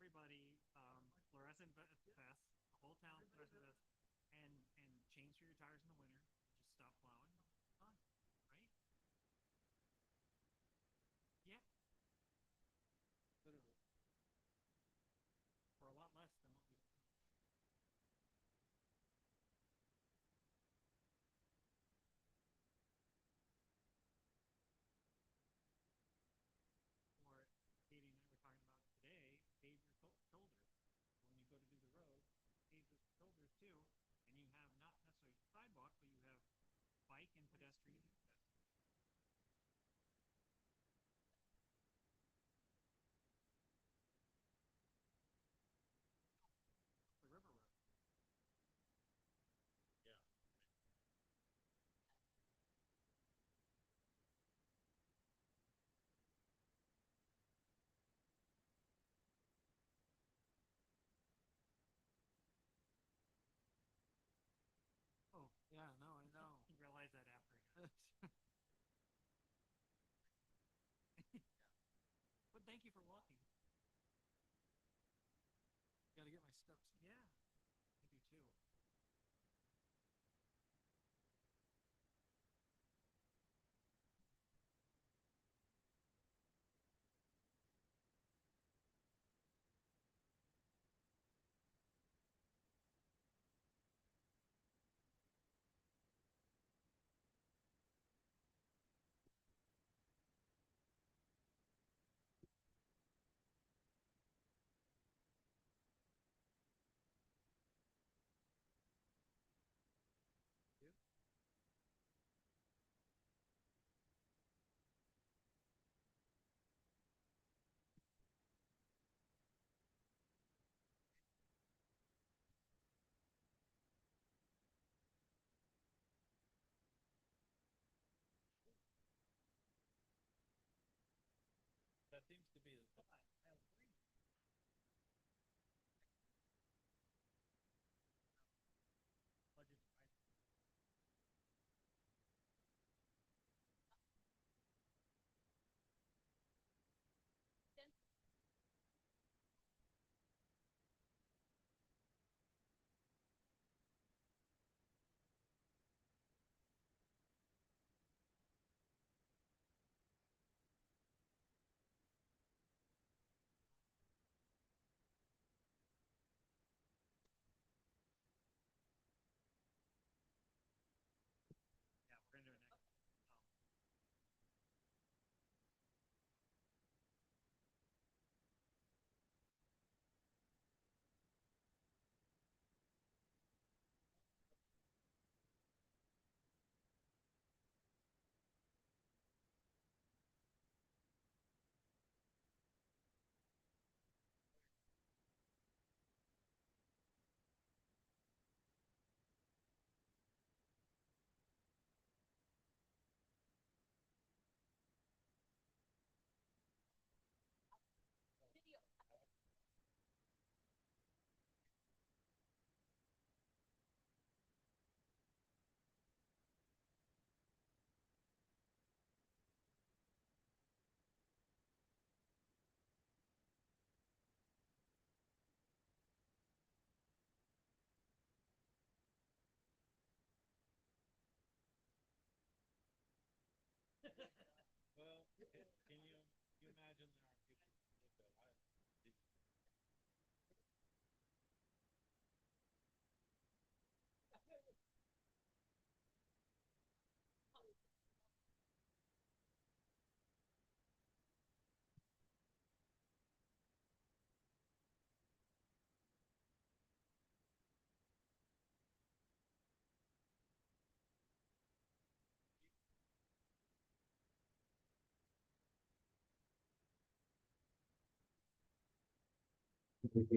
everybody fluorescent vests, the whole town fluorescent vests, and chains for your tires in the winter. Just stop plowing. Fun, right? Yeah. Literally. For a lot less than what we. Or Katie and I were talking about today, pave your shoulders. When you go to do the road, pave the shoulders too, and you have not necessarily sidewalk, but you have bike and pedestrian access. The river road. Yeah. Oh, yeah, no, I know. You realize that after. But thank you for walking. Gotta get my steps. Yeah, I do too. That seems to be the spot. I agree. Budget. Yeah, we're gonna do it next. Well, can you imagine there are people who live their lives?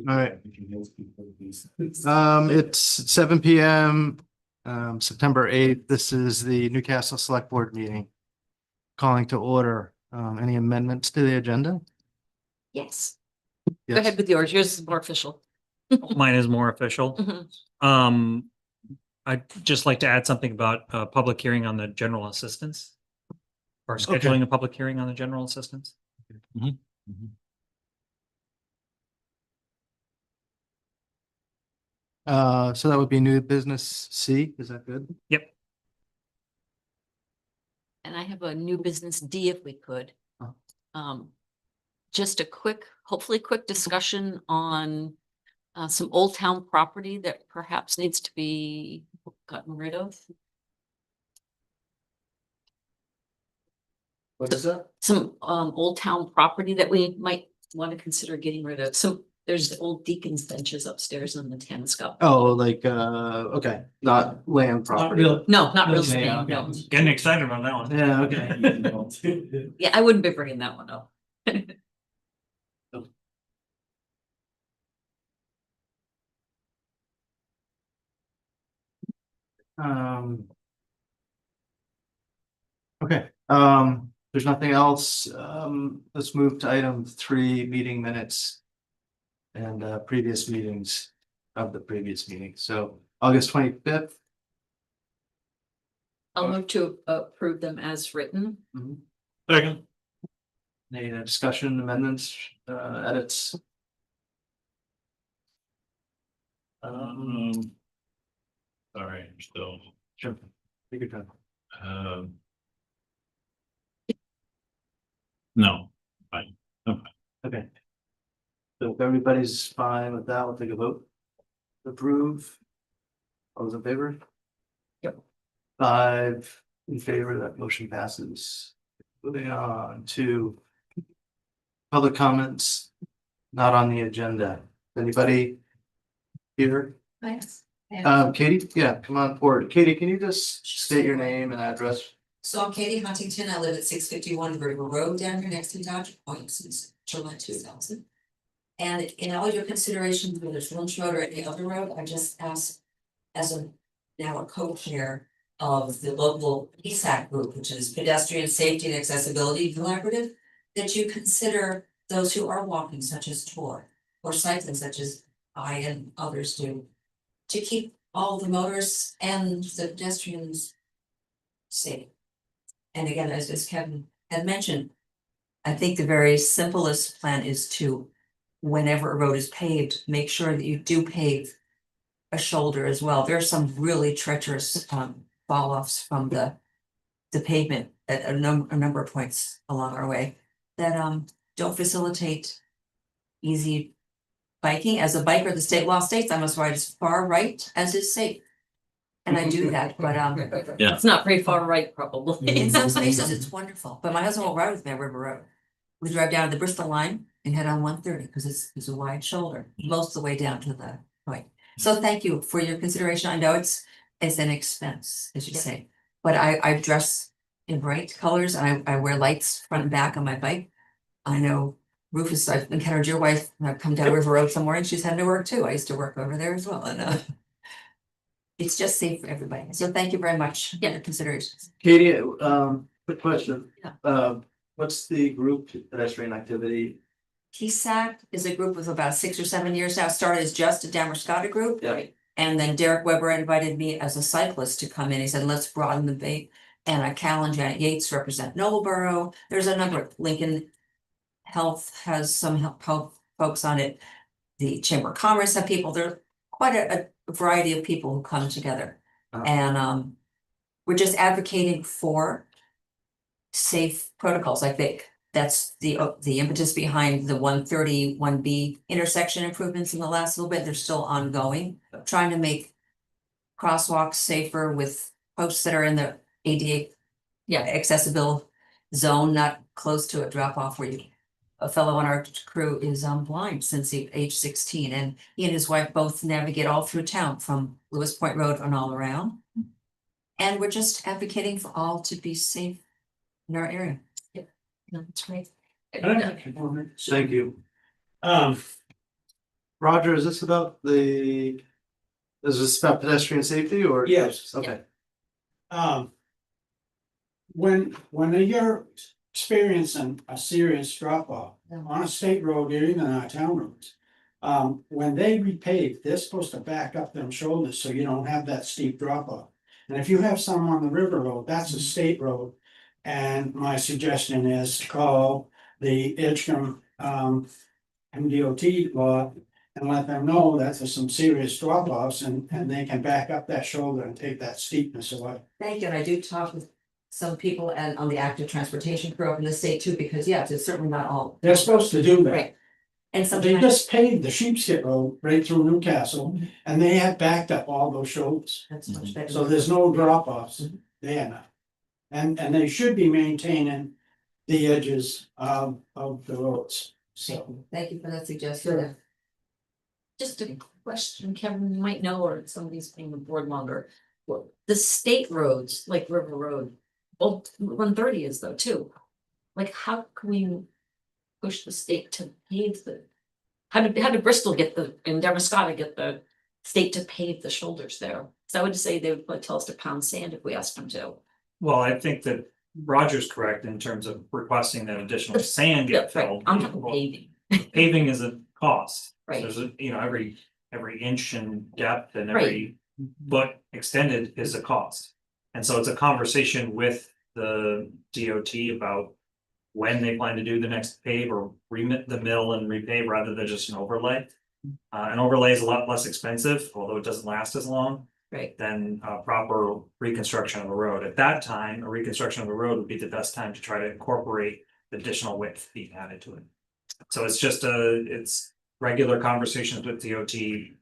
All right. It's 7 p.m. September 8th. This is the Newcastle Select Board meeting. Calling to order. Any amendments to the agenda? Yes. Yes. Go ahead with yours. Yours is more official. Mine is more official. Mhm. I'd just like to add something about a public hearing on the general assistance. Or Okay. scheduling a public hearing on the general assistance. So that would be new business C, is that good? Yep. And I have a new business D if we could. Oh. Just a quick, hopefully quick discussion on some old town property that perhaps needs to be gotten rid of. What is that? Some old town property that we might want to consider getting rid of. So there's old deacon's benches upstairs on the Tanscott. Oh, like, okay, not land property. real- No, not real Yeah, estate, no. okay. Getting excited about that one. Yeah, okay. Yeah, I wouldn't be bringing that one up. Um. Okay, there's nothing else. Let's move to item 3, meeting minutes. And previous meetings of the previous meeting. So August 25th. I'll move to approve them as written. Second. Any discussion, amendments, edits? Sorry, I'm still, Sure. Take your time. no, fine. Okay. So if everybody's fine with that, we'll take a vote. Approve. All those in favor? Yep. 5 in favor, that motion passes. Moving on to public comments, not on the agenda. Anybody here? Thanks. Katie, yeah, come on forward. Katie, can you just state your name and address? So I'm Katie Huntington, I live at 651 River Road down here next to Dodge Point since July 2000. And in all your considerations, whether it's Lynch Road or any other road, I just ask as a now a co-chair of the local PSAC group, which is Pedestrian Safety and Accessibility Collaborative, that you consider those who are walking such as Tor or cycling such as I and others do, to keep all the motorists and the pedestrians safe. And again, as Kevin had mentioned, I think the very simplest plan is to, whenever a road is paved, make sure that you do pave a shoulder as well. There are some really treacherous fall offs from the pavement at a number of points along our way that don't facilitate easy biking. As a biker, the state law states I must ride as far right as is safe. And I do that, but Yeah. It's not very far right, probably. in some spaces it's wonderful, but my husband will ride with me on River Road. We drive down to the Bristol line and head on 130 because it's a wide shoulder, most of the way down to the point. So thank you for your consideration. I know it's an expense, as you say, but I dress in bright colors. I wear lights front and back on my bike. I know Rufus, I've encountered your wife, and I've come down River Road some morning, she's had to work too. I used to work over there as well, and it's just safe for everybody. So thank you very much for your considerations. Katie, quick question. Yeah. What's the group pedestrian activity? TSAC is a group of about 6 or 7 years now, started as just a Damerscott group. Yeah. And then Derek Weber invited me as a cyclist to come in. He said, let's broaden the debate. And Cal and Janet Yates represent Noblesboro. There's a number of Lincoln Health has some health folks on it. The Chamber of Commerce have people. There are quite a variety of people who come together. And we're just advocating for safe protocols. I think that's the impetus behind the 131B intersection improvements in the last little bit. They're still ongoing, trying to make crosswalks safer with posts that are in the ADA accessible zone, not close to a drop off where a fellow on our crew is blind since age 16, and he and his wife both navigate all through town from Lewis Point Road and all around. And we're just advocating for all to be safe in our area. No, that's great. Thank you. Roger, is this about is this about pedestrian safety or? Yes. Okay. When you're experiencing a serious drop off on a state road or even on a town roads. When they repave, they're supposed to back up them shoulders so you don't have that steep drop off. And if you have some on the river road, that's a state road. And my suggestion is call the Edgecombe MDOT law and let them know that there's some serious drop offs and they can back up that shoulder and take that steepness away. Thank you, and I do talk with some people and on the active transportation crew up in the state too, because yes, it's certainly not all. They're supposed to do that. Right. And They sometimes, just paved the Sheepskit Road right through Newcastle, and they had backed up all those shoulders. that's much better. So there's no drop offs there now. And they should be maintaining the edges of the roads, so. Thank you for that suggestion. Just a question, Kevin, you might know, or somebody's being a board longer. Well, the state roads, like River Road, well, 130 is though too. Like, how can we push the state to pave the? How did Bristol get and Damascotta get the state to pave the shoulders there? So I would say they would tell us to pound sand if we asked them to. Well, I think that Roger's correct in terms of requesting that additional sand Yeah, get right, filled. I'm talking paving, Paving is a cost. Right. There's a, every inch in depth and Right. every foot extended is a cost. And so it's a conversation with the DOT about when they plan to do the next pave or remit the mill and repave rather than just an overlay. An overlay is a lot less expensive, although it doesn't last as long right? than proper reconstruction of a road. At that time, a reconstruction of the road would be the best time to try to incorporate the additional width being added to it. So it's just it's regular conversations with DOT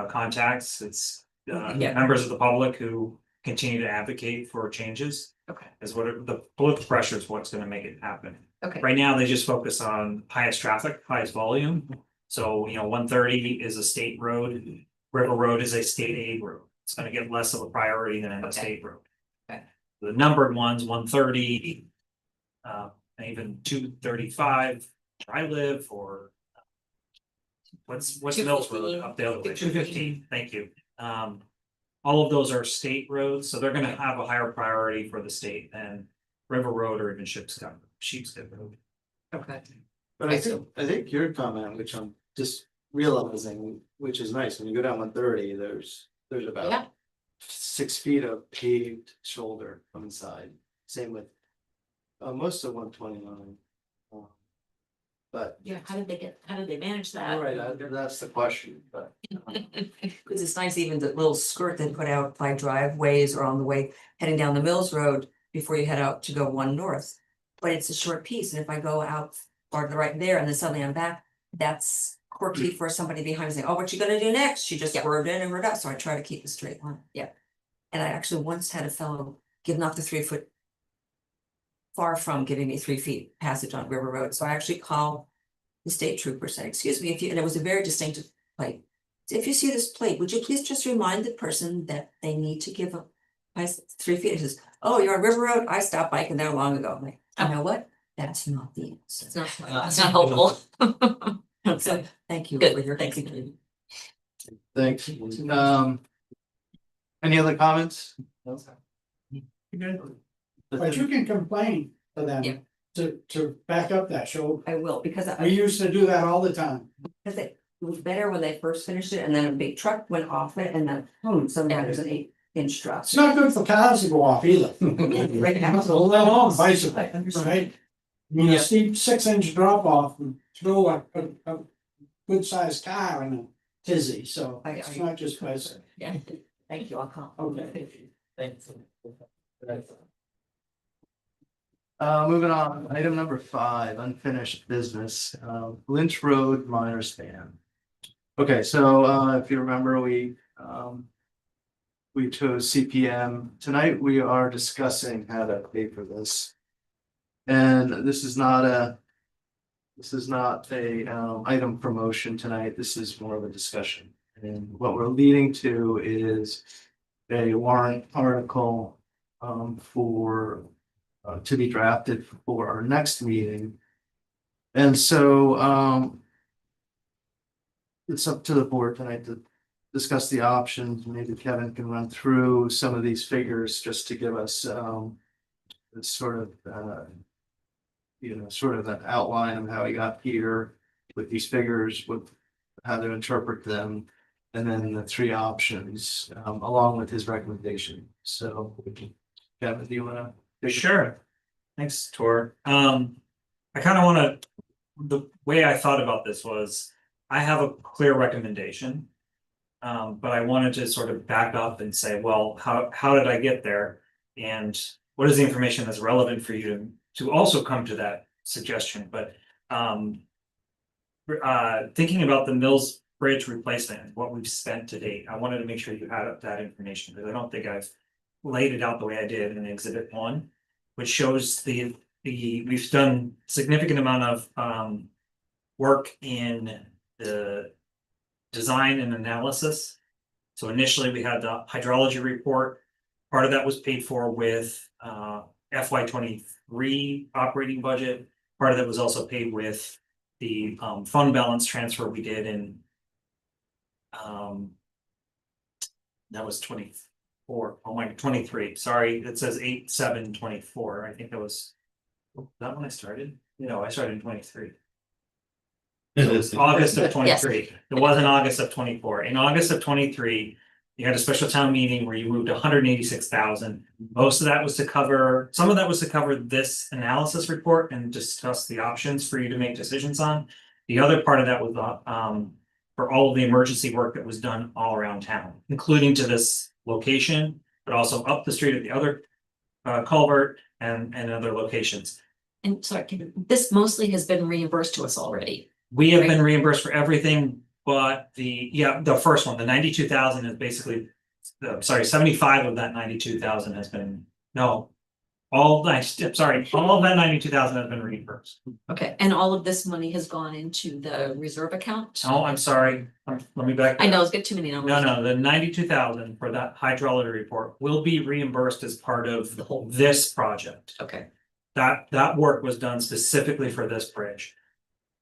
contacts. It's Yeah. members of the public who continue to advocate for changes. Okay. Is what the political pressure is what's gonna make it happen. Okay. Right now, they just focus on highest traffic, highest volume. So, 130 is a state road, River Road is a state aid road. It's gonna get less of a priority than a Okay. state road. Okay. The numbered ones, 130. And even 235, where I live, or. What's Mills Road 215. up the other way, 215, thank you. All of those are state roads, so they're gonna have a higher priority for the state than River Road or even Sheepshead Road. Okay. But I think your comment, which I'm just realizing, which is nice, when you go down 130, there's Yeah. about 6 feet of paved shoulder on the side, same with. Most of 129. But, Yeah, how did they manage that? all right, that's the question, but. Because it's nice, even the little skirt they put out by driveways or on the way heading down the Mills Road before you head out to go one north. But it's a short piece, and if I go out far to the right there and then suddenly I'm back, that's quirky for somebody behind me saying, oh, what you gonna do next? She just swerved in and we're out, so I try to keep a straight line, yeah. And I actually once had a fellow give not the 3 foot. Far from giving me 3 feet passage on River Road, so I actually called the state trooper, said, excuse me, and it was a very distinctive plate. If you see this plate, would you please just remind the person that they need to give up 3 feet? He says, oh, you're on River Road, I stopped biking there long ago. I'm like, you know what? That's not the answer. It's not helpful. So, thank you Good, for your thanks. Thanks. Any other comments? But you can complain to Yeah. them to back up that shoulder. I will, because We used to do that all the time. it was better when they first finished it, and then a big truck went off it, and then, boom, suddenly there's an 8-inch drop. It's not good for cars to go off either. Right now. Let alone bicycle, I understand. right? I mean, a steep 6-inch drop off and throw a good sized car in a tizzy, so it's not just bicycle. Yeah, thank you, I'll call. Okay. Thanks. Moving on, item number 5, unfinished business, Lynch Road minor span. Okay, so if you remember, we chose CPM. Tonight, we are discussing how to pay for this. And this is not a item promotion tonight. This is more of a discussion. And what we're leading to is a warrant article for to be drafted for our next meeting. And so it's up to the board tonight to discuss the options. Maybe Kevin can run through some of these figures just to give us sort of sort of an outline of how we got here with these figures, with how to interpret them, and then the 3 options along with his recommendation. So Kevin, do you want to? Sure. Thanks, Tor. I kind of want to, the way I thought about this was, I have a clear recommendation. But I wanted to sort of back up and say, well, how did I get there? And what is the information that's relevant for you to also come to that suggestion? But thinking about the Mills Bridge replacement, what we've spent to date, I wanted to make sure you had that information, because I don't think I've laid it out the way I did in Exhibit 1, which shows we've done significant amount of work in the design and analysis. So initially, we had the hydrology report. Part of that was paid for with FY 23 operating budget. Part of that was also paid with the fund balance transfer we did in that was 24. Oh my, 23. Sorry, it says 8/7/24. I think that was that when I started. No, I started in 23. So it was August of 23. It wasn't August of 24. In August of 23, you had a special town meeting where you moved 186,000. Most of that was to cover, some of that was to cover this analysis report and discuss the options for you to make decisions on. The other part of that was for all of the emergency work that was done all around town, including to this location, but also up the street at the other culvert and other locations. And sorry, this mostly has been reimbursed to us already. We have been reimbursed for everything, but the first one, the 92,000 is basically, sorry, 75 of that 92,000 has been, no. All of that 92,000 has been reimbursed. Okay, and all of this money has gone into the reserve account? Oh, I'm sorry, let me back. I know, it's got too many numbers. No, the 92,000 for that hydrology report will be reimbursed as part of The whole- this project. Okay, That work was done specifically for this bridge.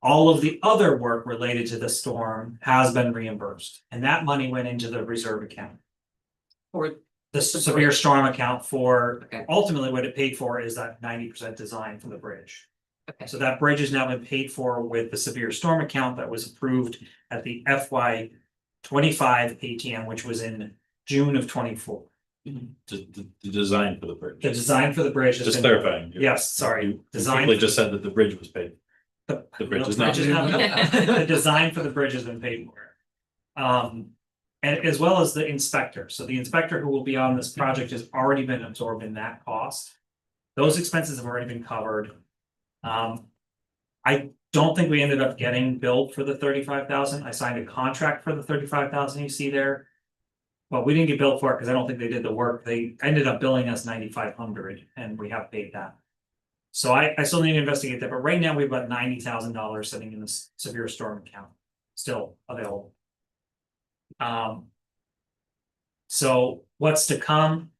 All of the other work related to the storm has been reimbursed, and that money went into the reserve account. or, The severe storm account for, Okay. ultimately what it paid for is that 90% design for the bridge. okay, So that bridge has now been paid for with the severe storm account that was approved at the FY 25 ATM, which was in June of 24. The design for the bridge. The design for the bridge has Just been. clarifying. Yes, sorry, You design. simply just said that the bridge was paid. The bridge is not. The design for the bridge has been paid for. And as well as the inspector, so the inspector who will be on this project has already been absorbed in that cost. Those expenses have already been covered. I don't think we ended up getting billed for the 35,000. I signed a contract for the 35,000 you see there. But we didn't get billed for it because I don't think they did the work. They ended up billing us 9,500 and we have paid that. So I still need to investigate that, but right now we've got $90,000 sitting in the severe storm account, still available. So what's to come?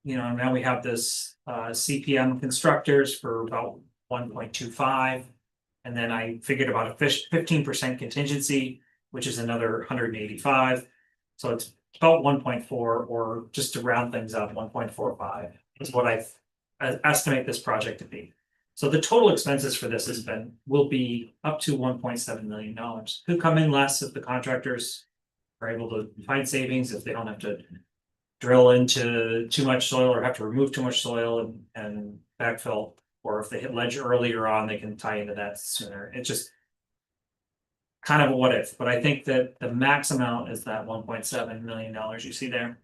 You know, now we have this CPM constructors for about 1.25. And then I figured about a 15% contingency, which is another 185. So it's about 1.4, or just to round things up, 1.45 is what I estimate this project to be. So the total expenses for this will be up to $1.7 million. Could come in less if the contractors are able to find savings, if they don't have to drill into too much soil or have to remove too much soil and backfill, or if they hit ledge earlier on, they can tie into that sooner. It's just kind of a what if, but I think that the max amount is that $1.7 million you see there.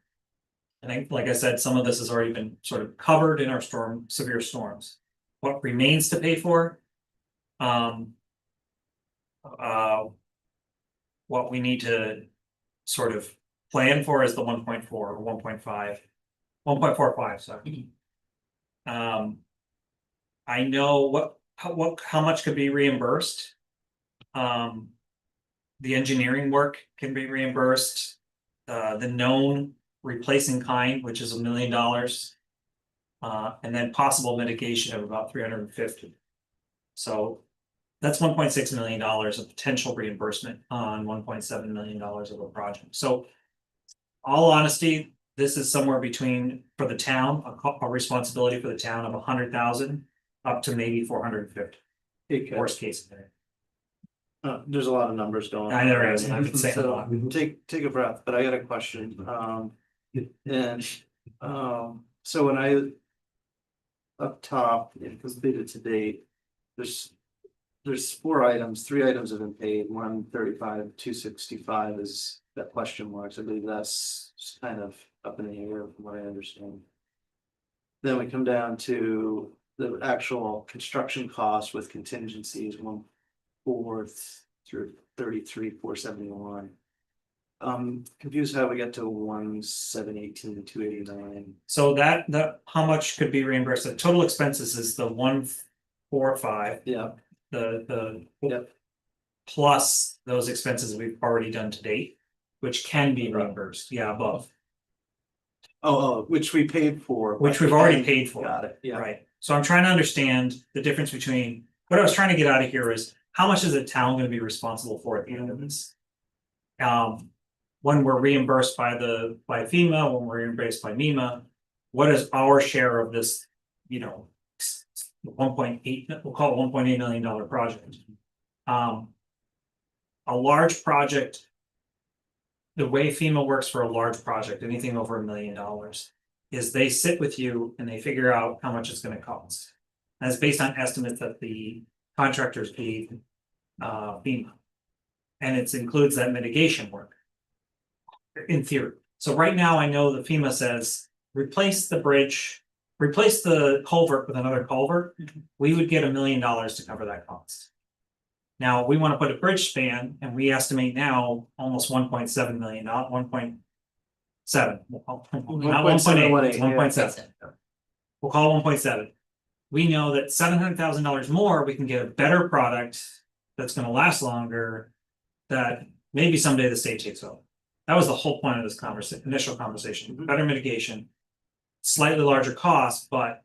I think, like I said, some of this has already been sort of covered in our severe storms. What remains to pay for? What we need to sort of plan for is the 1.4 or 1.5, 1.45, sorry. I know how much could be reimbursed. The engineering work can be reimbursed. The known replacing kind, which is $1 million. And then possible mitigation of about 350. So that's $1.6 million of potential reimbursement on $1.7 million of a project. So all honesty, this is somewhere between, for the town, a responsibility for the town of 100,000 up to maybe 450. Worst case scenario. There's a lot of numbers going on. I know there is, and I've been saying a So lot. take a breath, but I got a question. So when I up top, because data to date, there's there's 4 items, 3 items have been paid, 135, 265 is that question marks, I believe that's just kind of up in the air from what I understand. Then we come down to the actual construction cost with contingencies, 1/4 through 33, 471. Confused how we get to 1,718, 289. So that, how much could be reimbursed? The total expenses is the 145, Yeah, the. Yep. Plus those expenses we've already done to date, which can be reimbursed, yeah, above, which we paid for. which but we've already then- paid for. Got it, yeah. Right? So I'm trying to understand the difference between, what I was trying to get out of here is, how much is the town gonna be responsible for at the end of this? When we're reimbursed by FEMA, when we're reimbursed by MEMA, what is our share of this, 1.8, we'll call it $1.8 million project. A large project. The way FEMA works for a large project, anything over $1 million, is they sit with you and they figure out how much it's gonna cost. And it's based on estimates that the contractors paid FEMA. And it includes that mitigation work. In theory, so right now I know that FEMA says, replace the bridge, replace the culvert with another culvert, we would get $1 million to cover that cost. Now, we wanna put a bridge span and we estimate now almost 1.7 million, not 1.7. Not 1.8, it's 1.7. We'll call it 1.7. We know that $700,000 more, we can get a better product that's gonna last longer. That maybe someday the state takes over. That was the whole point of this initial conversation, better mitigation. Slightly larger cost, but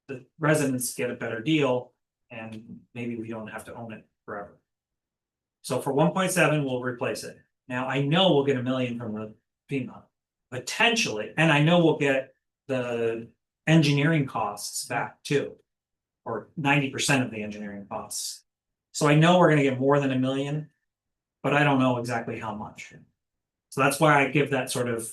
the residents get a better deal and maybe we don't have to own it forever. So for 1.7, we'll replace it. Now I know we'll get $1 million from the FEMA, potentially, and I know we'll get the engineering costs back too. Or 90% of the engineering costs. So I know we're gonna get more than $1 million, but I don't know exactly how much. So that's why I give that sort of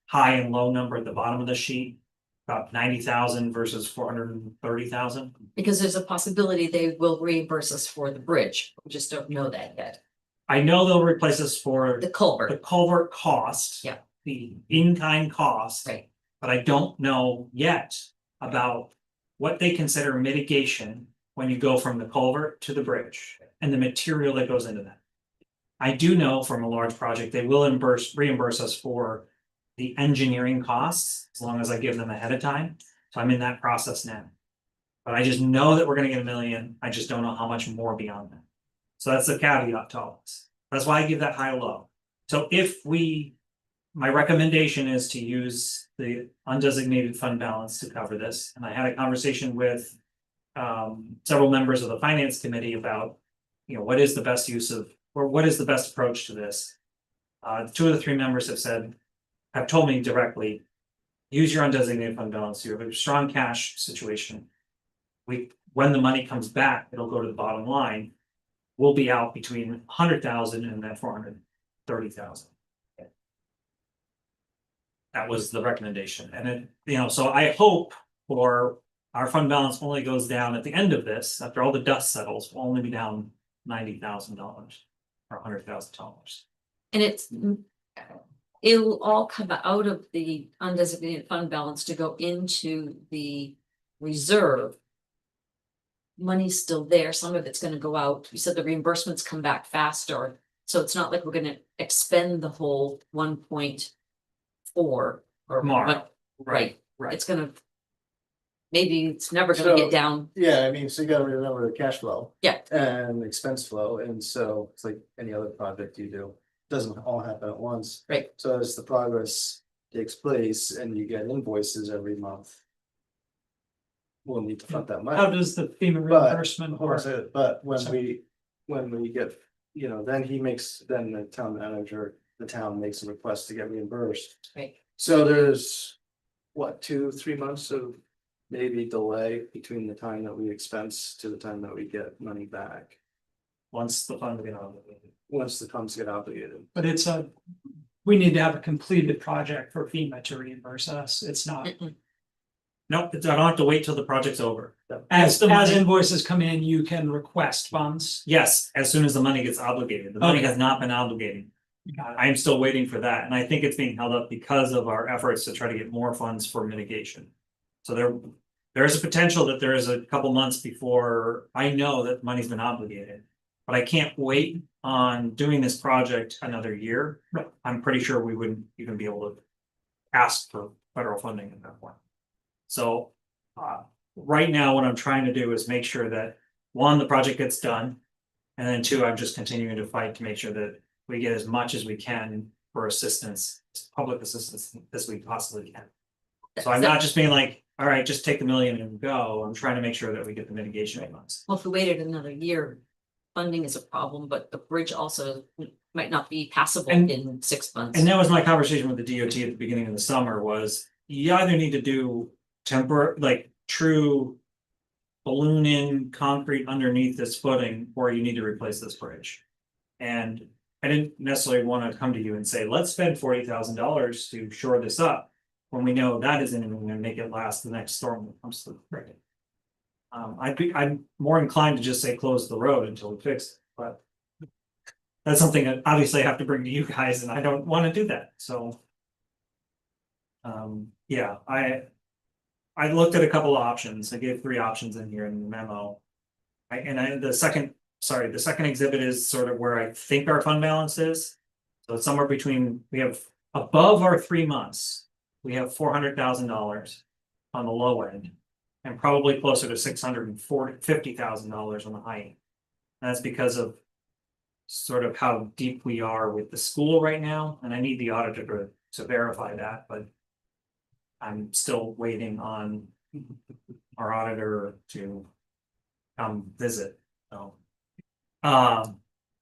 high and low number at the bottom of the sheet. About 90,000 versus 430,000. Because there's a possibility they will reimburse us for the bridge, we just don't know that yet, I know they'll replace us for the the culvert, culvert cost. Yeah. The in-kind cost. right? But I don't know yet about what they consider mitigation when you go from the culvert to the bridge and the material that goes into that. I do know from a large project, they will reimburse us for the engineering costs, as long as I give them ahead of time. So I'm in that process now. But I just know that we're gonna get $1 million, I just don't know how much more beyond that. So that's the caveat to all this. That's why I give that high low. So my recommendation is to use the undesignated fund balance to cover this, and I had a conversation with several members of the finance committee about, what is the best use of, or what is the best approach to this? 2 of the 3 members have told me directly, use your undesignated fund balance, you have a strong cash situation. When the money comes back, it'll go to the bottom line. We'll be out between 100,000 and that 430,000. That was the recommendation, and it, so I hope for our fund balance only goes down at the end of this, after all the dust settles, will only be down $90,000 or $100,000. And it'll all come out of the undesignated fund balance to go into the reserve. Money's still there, some of it's gonna go out, you said the reimbursements come back faster, so it's not like we're gonna expend the whole 1.4 or Tomorrow. right, Right. it's gonna. Maybe it's never gonna So- get down, Yeah, I mean, so you gotta remember the cash flow. Yeah. And expense flow, and so it's like any other project you do, doesn't all happen at once. Right. So as the progress takes place and you get invoices every month. We'll need to front that money. How does the FEMA But- reimbursement Hold on a work? second, but when Sorry. we get, then the town manager, the town makes a request to get reimbursed. right, So there's, what, 2-3 months of maybe delay between the time that we expense to the time that we get money back. Once the funds get obligated. Once the funds get obligated. But we need to have a completed project for FEMA to reimburse us. It's not, Mm-mm. Nope, I don't have to wait till the project's over. As the money- invoices come in, you can request funds. Yes, as soon as the money gets obligated. The money Okay. has not been obligated. I am still waiting for that, and I think it's being held up because of our efforts to try to get more funds for mitigation. So there is a potential that there is a couple months before I know that money's been obligated. But I can't wait on doing this project another year. I'm pretty sure we wouldn't even be able to ask for federal funding at that point. So, right now, what I'm trying to do is make sure that, one, the project gets done. And then two, I'm just continuing to fight to make sure that we get as much as we can for assistance, public assistance as we possibly can. So I'm not just being like, all right, just take the million and go. I'm trying to make sure that we get the mitigation funds. Well, if we waited another year, funding is a problem, but the bridge also might not be passable And- in 6 months. And that was my conversation with the DOT at the beginning of the summer was, you either need to do like true balloon in concrete underneath this footing, or you need to replace this bridge. And I didn't necessarily want to come to you and say, let's spend $40,000 to shore this up, when we know that isn't even gonna make it last the next storm that comes through. I'm more inclined to just say close the road until we fix it, but. That's something that obviously I have to bring to you guys, and I don't want to do that, so. Yeah, I looked at a couple of options. I gave 3 options in here in the memo. The second exhibit is sort of where I think our fund balance is. So it's somewhere between, we have above our 3 months, we have $400,000 on the low end. And probably closer to $650,000 on the high end. And that's because of sort of how deep we are with the school right now, and I need the auditor to verify that, but. I'm still waiting on our auditor to come visit, so. But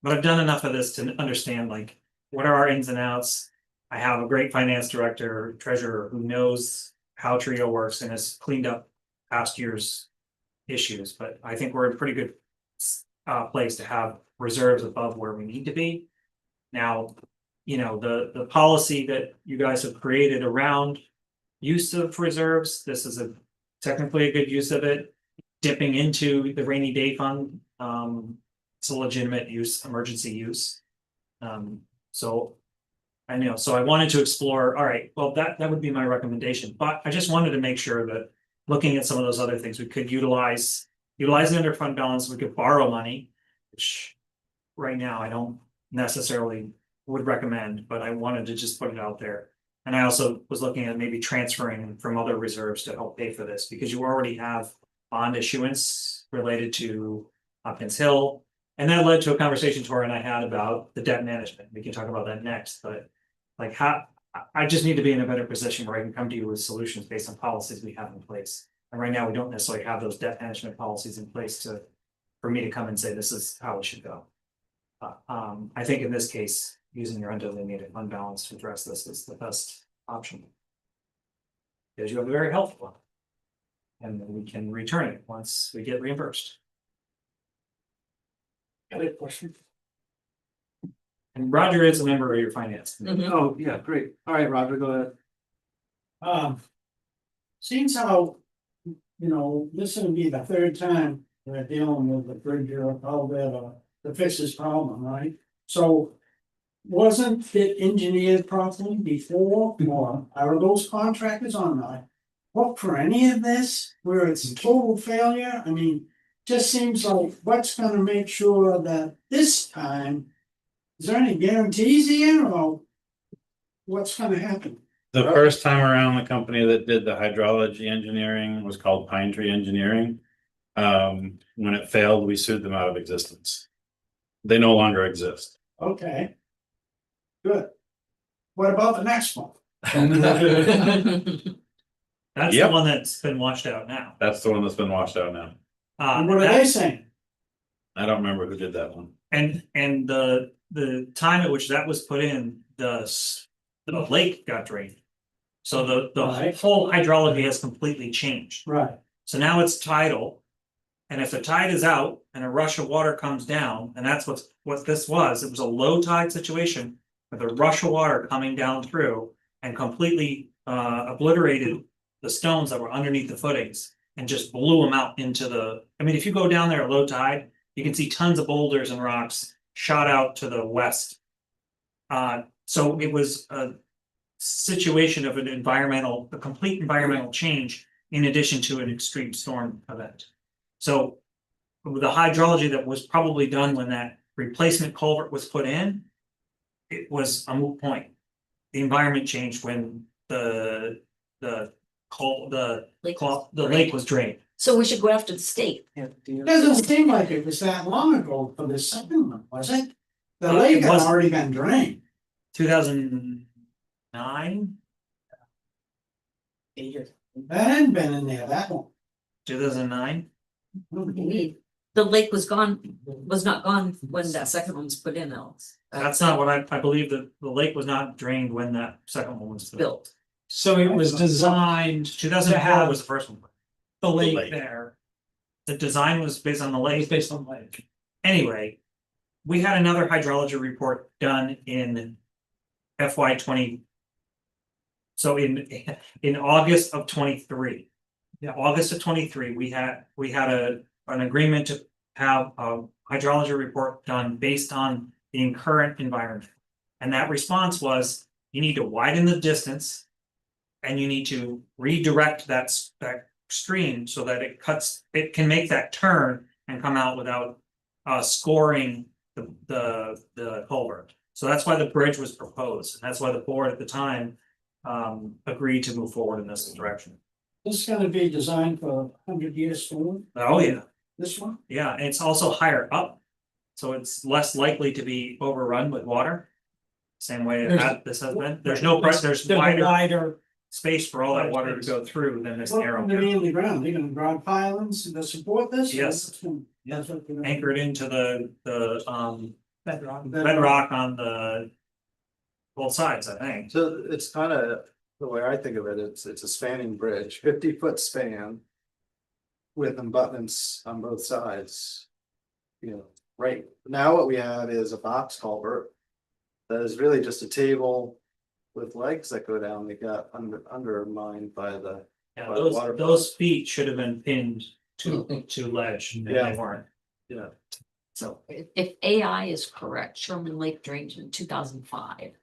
I've done enough of this to understand like, what are our ins and outs? I have a great finance director, treasurer who knows how Trio works and has cleaned up past year's issues, but I think we're in a pretty good place to have reserves above where we need to be. Now, the policy that you guys have created around use of reserves, this is technically a good use of it. Dipping into the rainy day fund, it's a legitimate use, emergency use. So I know, so I wanted to explore, all right, well, that would be my recommendation, but I just wanted to make sure that looking at some of those other things, we could utilize the under fund balance, we could borrow money, which right now I don't necessarily would recommend, but I wanted to just put it out there. And I also was looking at maybe transferring from other reserves to help pay for this, because you already have bond issuance related to Hopkins Hill. And that led to a conversation Tori and I had about the debt management. We can talk about that next, but like I just need to be in a better position where I can come to you with solutions based on policies we have in place. And right now, we don't necessarily have those debt management policies in place for me to come and say, this is how it should go. I think in this case, using your undelineated fund balance to address this is the best option. Because you have a very healthy one. And then we can return it once we get reimbursed. Got a question? And Roger is a member of your finance committee. Mhm. Oh, yeah, great. All right, Roger, go ahead. Seems how, this will be the 3rd time we're dealing with the bridge or culvert to fix this problem, right? So wasn't it engineered properly before, or are those contractors on the hook for any of this, where it's total failure? I mean, just seems like, what's gonna make sure that this time, is there any guarantees here, or what's gonna happen? The first time around, the company that did the hydrology engineering was called Pine Tree Engineering. When it failed, we sued them out of existence. They no longer exist. Okay. Good. What about the next one? That's the Yep. one that's been washed out now. That's the one that's been washed out now. And what are they saying? I don't remember who did that one. And the time at which that was put in, the lake got drained. So the Right. whole hydrology has completely changed. Right. So now it's tidal. And if the tide is out and a rush of water comes down, and that's what this was, it was a low tide situation with a rush of water coming down through and completely obliterated the stones that were underneath the footings and just blew them out into the, I mean, if you go down there at low tide, you can see tons of boulders and rocks shot out to the west. So it was a situation of a complete environmental change in addition to an extreme storm event. So with the hydrology that was probably done when that replacement culvert was put in, it was a moot point. The environment changed when the lake was drained. So we should go after the state. It doesn't seem like it was that long ago for this second one, was it? The lake It had was. already been drained. 2009, That hadn't been in there that long. 2009. The lake was not gone when that second one was put in, Alex. That's not what I believe that the lake was not drained when that second one was built. Built. So it was designed to 2004 have was the first one. the lake lake. there. The design was based on the It was lake. based on the lake. Anyway, we had another hydrology report done in FY 20. So in August of 23. Yeah. August of 23, we had an agreement to have a hydrology report done based on the current environment. And that response was, you need to widen the distance. And you need to redirect that stream so that it can make that turn and come out without scoring the culvert. So that's why the bridge was proposed, and that's why the board at the time agreed to move forward in this direction. This is gonna be designed for 100-year storm, Oh, yeah, this one? yeah, and it's also higher up, so it's less likely to be overrun with water. Same way this has been, there's no pressure, there's wider space for all that water to go through than this What narrow. gonna be in the ground? They're gonna drive pylons to support this? Yes. That's what they're gonna- Anchored into the Bedrock. bedrock on the both sides, I think. So it's kind of, the way I think of it, it's a spanning bridge, 50-foot span. With abutments on both sides. You know, right now what we have is a box culvert. That is really just a table with legs that go down, they got undermined by the. Yeah, By the those water those feet should have been pinned to ledge, and Yeah. they weren't. Yeah, So if AI is correct, Sherman Lake drained in 2005.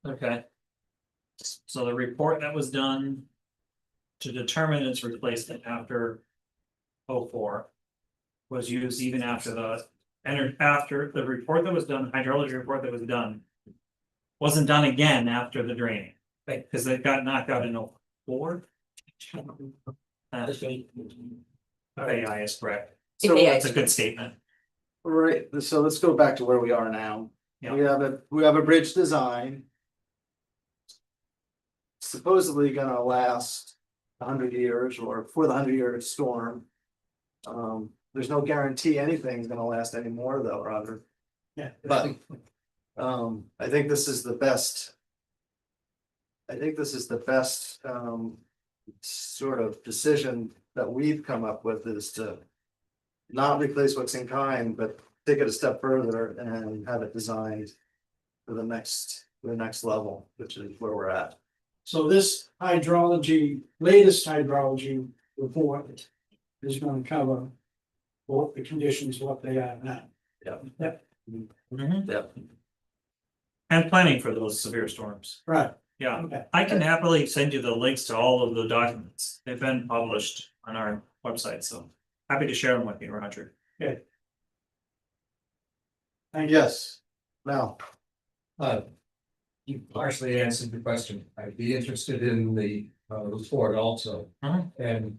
Okay. So the report that was done to determine its replacement after 04 was used even after after the report that was done, hydrology report that was done. Wasn't done again after the draining, because it got knocked out in 04. AI is correct, so AI that's a good statement. right, so let's go back to where we are now. Yeah. We have a bridge design. Supposedly gonna last 100 years or for the 100-year storm. There's no guarantee anything's gonna last anymore though, Roger. Yeah. But, I think this is the best. I think this is the best, sort of decision that we've come up with is to. Not replace what's in kind, but take it a step further and have it designed. For the next level, which is where we're at. So this latest hydrology report is gonna cover both the conditions, what they are now. Yep. And planning for those severe storms. Right, Yeah, okay. I can happily send you the links to all of the documents. They've been published on our website, so happy to share them with you, Roger. Thank you. Yes, now, You partially answered the question. I'd be interested in the report also. And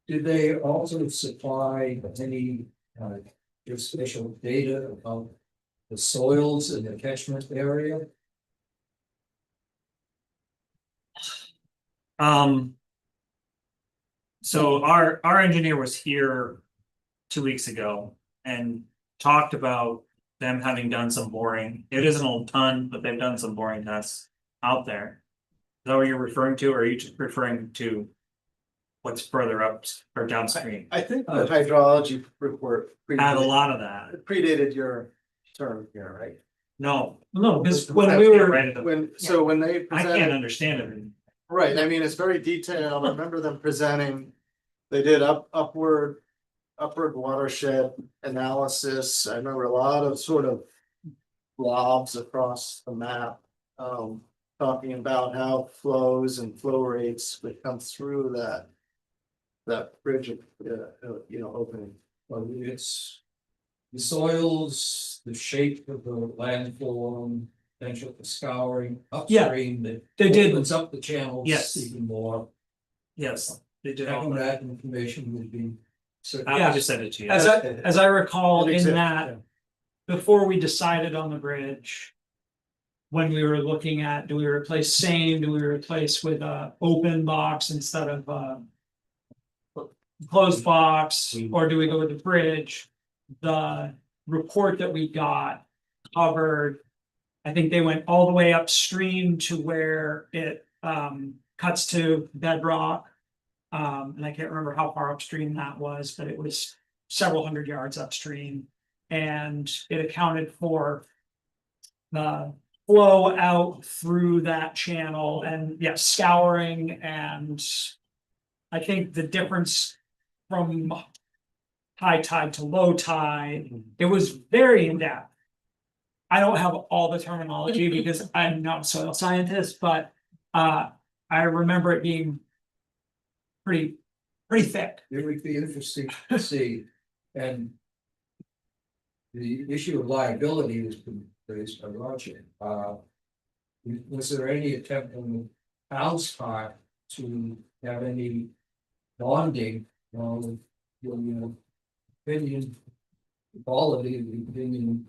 did they also supply any special data about the soils in the catchment area? So our engineer was here 2 weeks ago and talked about them having done some boring. It isn't a ton, but they've done some boring tests out there. Is that what you're referring to, or are you just referring to what's further up or downstream? I think the hydrology report. Had a lot of that. It predated your term here, right? No, No, because I when was we getting were, ready to- When they I can't presented, understand it. Right, I mean, it's very detailed. I remember them presenting. They did upward watershed analysis. I remember a lot of sort of blobs across the map. Talking about how flows and flow rates would come through that bridge, opening. Well, it's the soils, the shape of the landform, potential for scouring upstream that they did. opens up the channels Yes. even more. Yes, they did all Having that. that information would be. I just sent it to you. As I recall An in exhibit, that, before we decided on the bridge. When we were looking at, do we replace same, do we replace with a open box instead of closed box, or do we go with the bridge? The report that we got covered. I think they went all the way upstream to where it cuts to bedrock. And I can't remember how far upstream that was, but it was several hundred yards upstream. And it accounted for the flow out through that channel and yeah, scouring. And I think the difference from high tide to low tide, it was very in-depth. I don't have all the terminology because I'm not a soil scientist, but I remember it being pretty thick. It would be interesting to see, and. The issue of liability has been raised by Roger. Was there any attempt on the town's part to have any bonding on the opinion? Quality of the opinion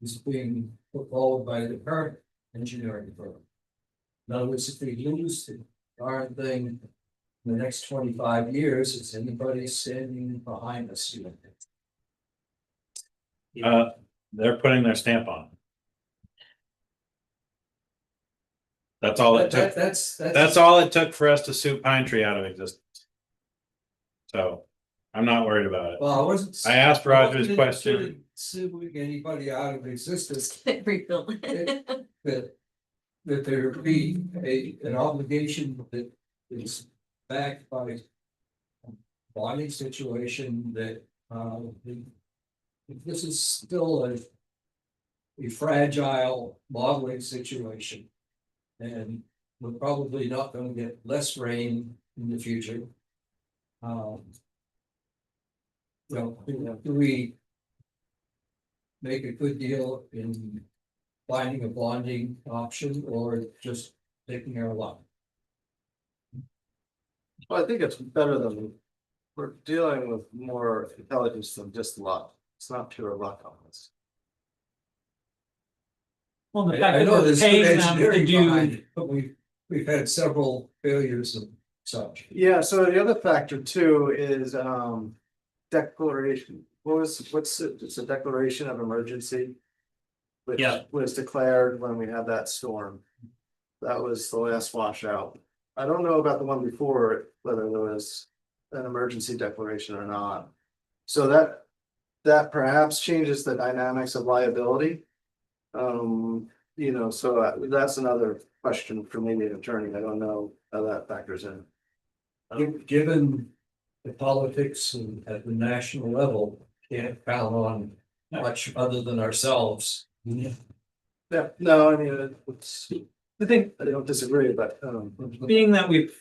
is being put forward by the current engineering firm. In other words, if we lose the darn thing in the next 25 years, is anybody standing behind us doing it? They're putting their stamp on. That's all it took. That's all it took for us to sue Pine Tree out of existence. So I'm not worried about it. Well, I wasn't. I asked Roger his wasn't question. interested in suing anybody out of existence, Refill. that there be an obligation that is backed by a bonding situation that, this is still a fragile modeling situation. And we're probably not gonna get less rain in the future. Do we make a good deal in finding a bonding option or just taking our luck? Well, I think it's better than, we're dealing with more intelligence than just luck. It's not pure luck on this. Well, the fact I that know we're there's good paying them to engineering behind do, it, but we've had several failures of such. Yeah, so the other factor too is declaration. It's a declaration of emergency. Which Yeah. was declared when we had that storm. That was the last washout. I don't know about the one before it, whether there was an emergency declaration or not. So that perhaps changes the dynamics of liability. So that's another question for maybe an attorney. I don't know how that factors in. Given the politics at the national level, can't count on much other than ourselves. Yeah, no, I mean, it's, I think I don't disagree, but being that we've,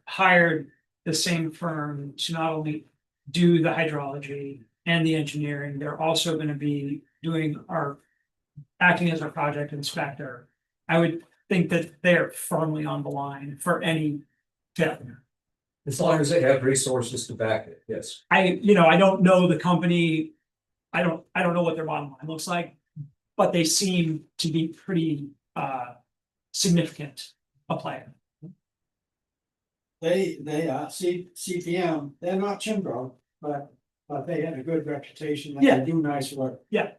hired the same firm to not only do the hydrology and the engineering, they're also gonna be acting as our project inspector. I would think that they're firmly on the line for any failure. As long as they have resources to back it, yes. I don't know the company. I don't know what their bottom line looks like, but they seem to be pretty significant a player. They are CPM, they're not Chimbro, but they had a good reputation, Yeah. they do nice work. Yeah.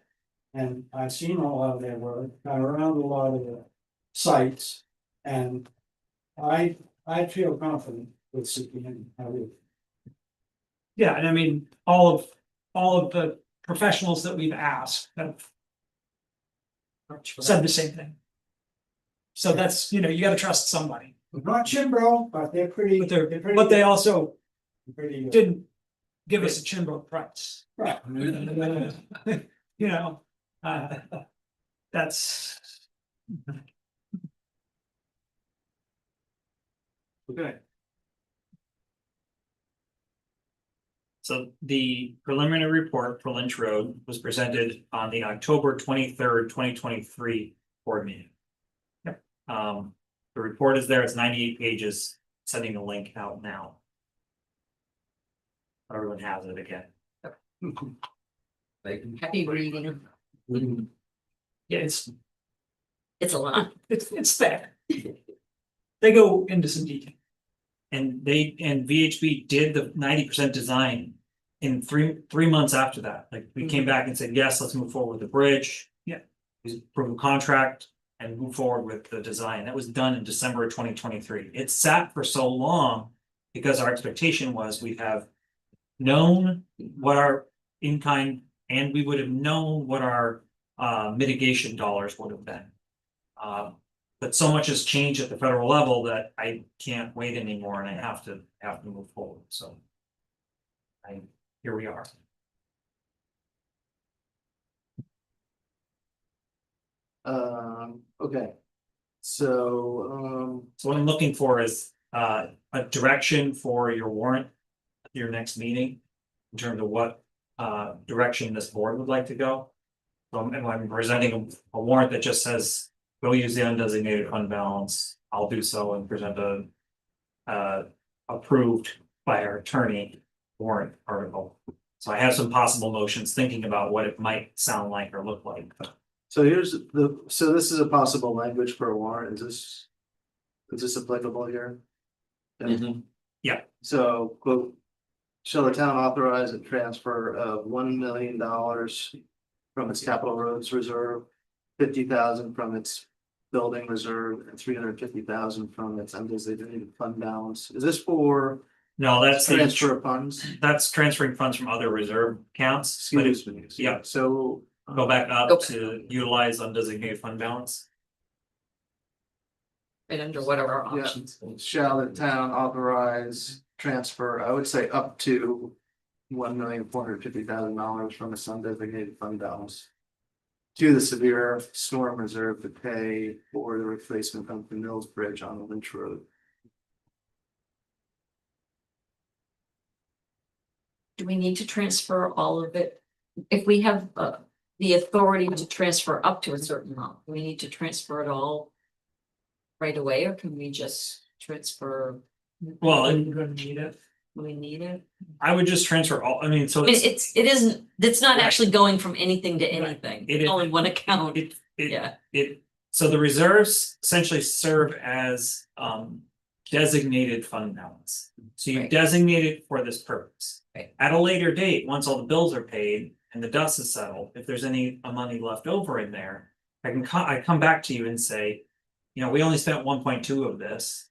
And I've seen a lot of their work, I'm around a lot of the sites, and I feel confident with CPM, I do. Yeah, and I mean, all of the professionals that we've asked have said the same thing. So that's, you know, you gotta trust somebody, Not Chimbro, but they're pretty. but pretty but they good. also Pretty good. didn't give us a Chinbrook price. Right. You know, that's, Okay. So the preliminary report for Lynch Road was presented on the October 23rd, 2023 board meeting. Yep. The report is there, it's 98 pages, sending a link out now. Everyone has it again. Happy reading. yeah, It's a lot. it's there. They go into some detail. And VHB did the 90% design in three months after that. Like we came back and said, yes, let's move forward with the bridge. Yeah. We approved a contract and move forward with the design. That was done in December of 2023. It sat for so long because our expectation was we'd have known what our in-kind and we would have known what our mitigation dollars would have been. But so much has changed at the federal level that I can't wait anymore and I have to move forward, so. Here we are. Okay. So, So what I'm looking for is a direction for your warrant, your next meeting. In terms of what direction this board would like to go. So I'm presenting a warrant that just says, go use the undesignated fund balance. I'll do so and present a approved by our attorney warrant article. So I have some possible motions thinking about what it might sound like or look like. so this is a possible language for a warrant. Is this applicable here? Mhm. Yeah. So, quote, shall the town authorize a transfer of $1 million from its capital roads reserve, 50,000 from its building reserve, and 350,000 from its undesignated fund balance? Is this for No, that's transfer of funds? that's transferring funds from other reserve accounts. But Excuse me. yeah. So. go back Go up back. to utilize undesignated fund balance. Right under what are our Yeah. options? Shall the town authorize transfer, I would say up to $1,450,000 from its undesignated fund balance to the severe storm reserve to pay for the replacement of the Mills Bridge on the Lynch Road. Do we need to transfer all of it? If we have the authority to transfer up to a certain amount, do we need to transfer it all right away, or can we just transfer? Well, You're gonna need it. Do we need it? I would just transfer all, I mean, so I mean, it's, it's not Right. actually going from anything to Right. anything, It is- all in one account, it, yeah. so the reserves essentially serve as designated fund balance. So you Right. designate it for this purpose. Right. At a later date, once all the bills are paid and the dust is settled, if there's any money left over in there, I come back to you and say, you know, we only spent 1.2 of this.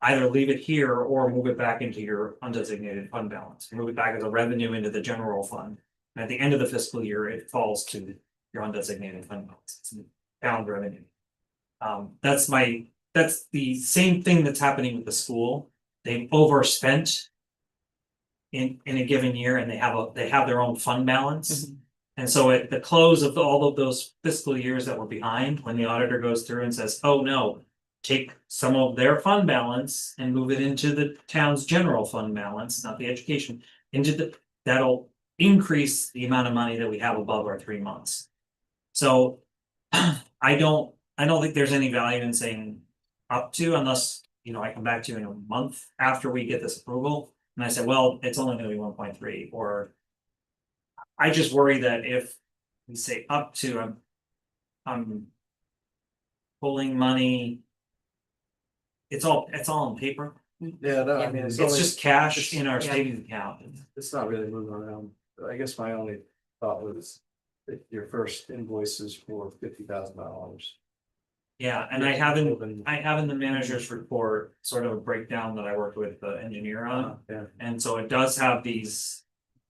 Either leave it here or move it back into your undesignated fund balance, move it back as a revenue into the general fund. And at the end of the fiscal year, it falls to your undesignated fund balance, it's bound revenue. That's the same thing that's happening with the school, they've overspent. In a given year and they have their own fund balance. And so at the close of all of those fiscal years that were behind, when the auditor goes through and says, oh no. Take some of their fund balance and move it into the town's general fund balance, not the education, that'll increase the amount of money that we have above our 3 months. So I don't think there's any value in saying up to, unless, you know, I come back to you in a month after we get this approval. And I say, well, it's only gonna be 1.3, or. I just worry that if we say up to, I'm. Pulling money. It's all on paper, Yeah, no, I mean, it's just cash in our Yeah. savings account. it's not really moving around. I guess my only thought was that your first invoice is for $50,000. Yeah, and I have in the manager's report sort of a breakdown that I worked with the engineer on. Yeah. And so it does have these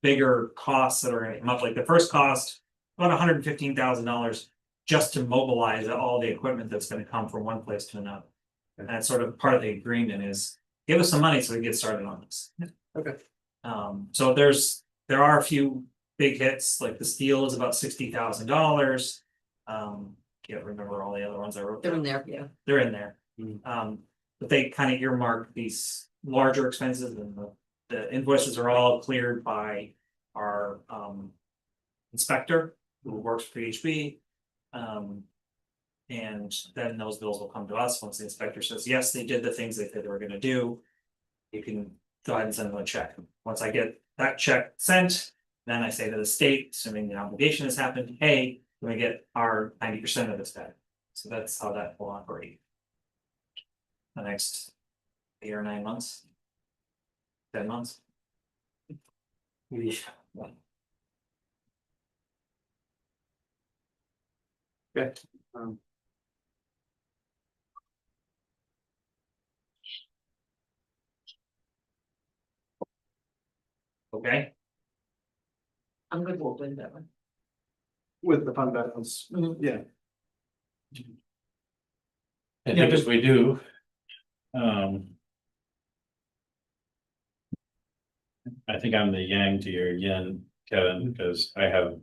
bigger costs that are gonna come up, like the first cost, about $115,000. just to mobilize all the equipment that's gonna come from one place to another. And that's sort of part of the agreement is, give us some money so we can get started on this. Okay. So there are a few big hits, like the steel is about $60,000. Can't remember all the other ones I wrote. They're in down. there, yeah. They're in there. Mhm. But they kind of earmark these larger expenses and the invoices are all cleared by our inspector who works for PHB. And then those bills will come to us once the inspector says, yes, they did the things they said they were gonna do. You can go ahead and send them a check. Once I get that check sent, then I say to the state, assuming the obligation has happened, hey, let me get our 90% of this back. So that's how that will operate. The next 8 or 9 months. 10 months. Yeah. Okay. Okay, I'm good with doing that one. With the fund balance, Mhm. yeah. I Yeah, think but- if we do. Um. I think I'm the yang to your yin, Kevin, because I have.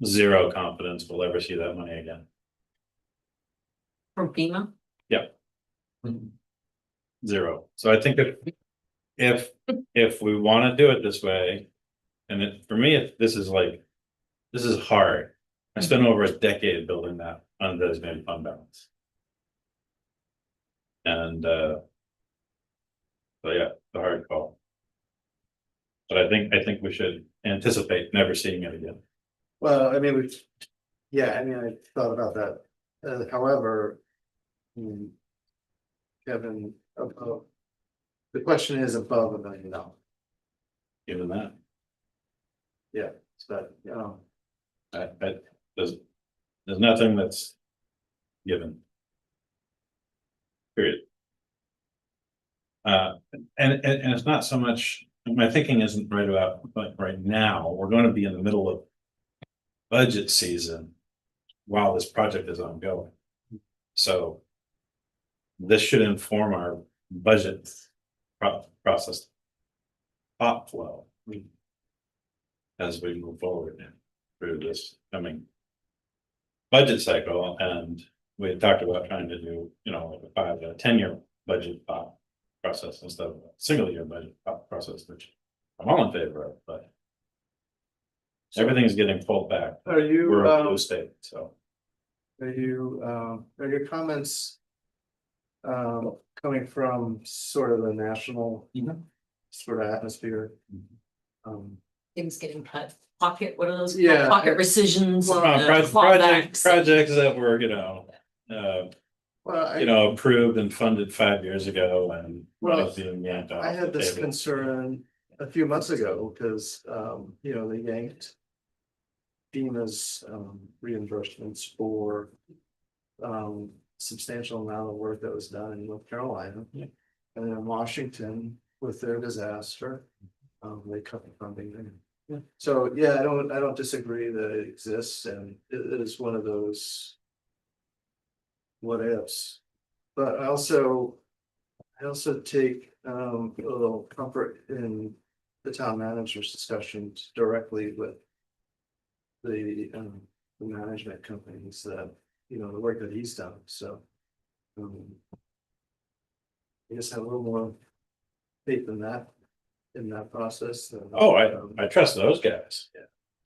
Zero confidence we'll ever see that money again. From FEMA, Zero. So I think if we wanna do it this way. And for me, this is like. This is hard. I spent over a decade building that undesignated fund balance. And so yeah, the hard call. But I think we should anticipate never seeing it again. Well, I mean, yeah, I mean, I thought about that, however. Kevin, the question is above $1 million. Given that, Yeah, so that, there's nothing that's given. Period. And it's not so much, my thinking isn't right about, like right now, we're gonna be in the middle of. Budget season. While this project is ongoing. So. This should inform our budget process. Thought flow. As we move forward through this coming. Budget cycle, and we had talked about trying to do, like a 5 to 10-year budget process instead of a single year budget process, which I'm all in favor of, but. Everything's getting pulled back. are you, We're a blue state, so. are your comments? Coming from sort of the national. Sort of atmosphere. things getting cut, pocket, what are those? called? Yeah. Pocket rescissions. Projects clawbacks. that were, Well, approved and funded 5 years ago and. Well, being yanked off I had the this table. concern a few months ago, because, they yanked. FEMA's reimbursements for. Substantial amount of work that was done in North Carolina. Yeah. And then Washington with their disaster, they cut the funding there. Yeah. So, yeah, I don't disagree that it exists, and it is one of those. What ifs, but I also take a little comfort in the town manager's discussions directly with. The management companies that, the work that he's done, so. I guess have a little more faith in that process. Oh, I trust those guys.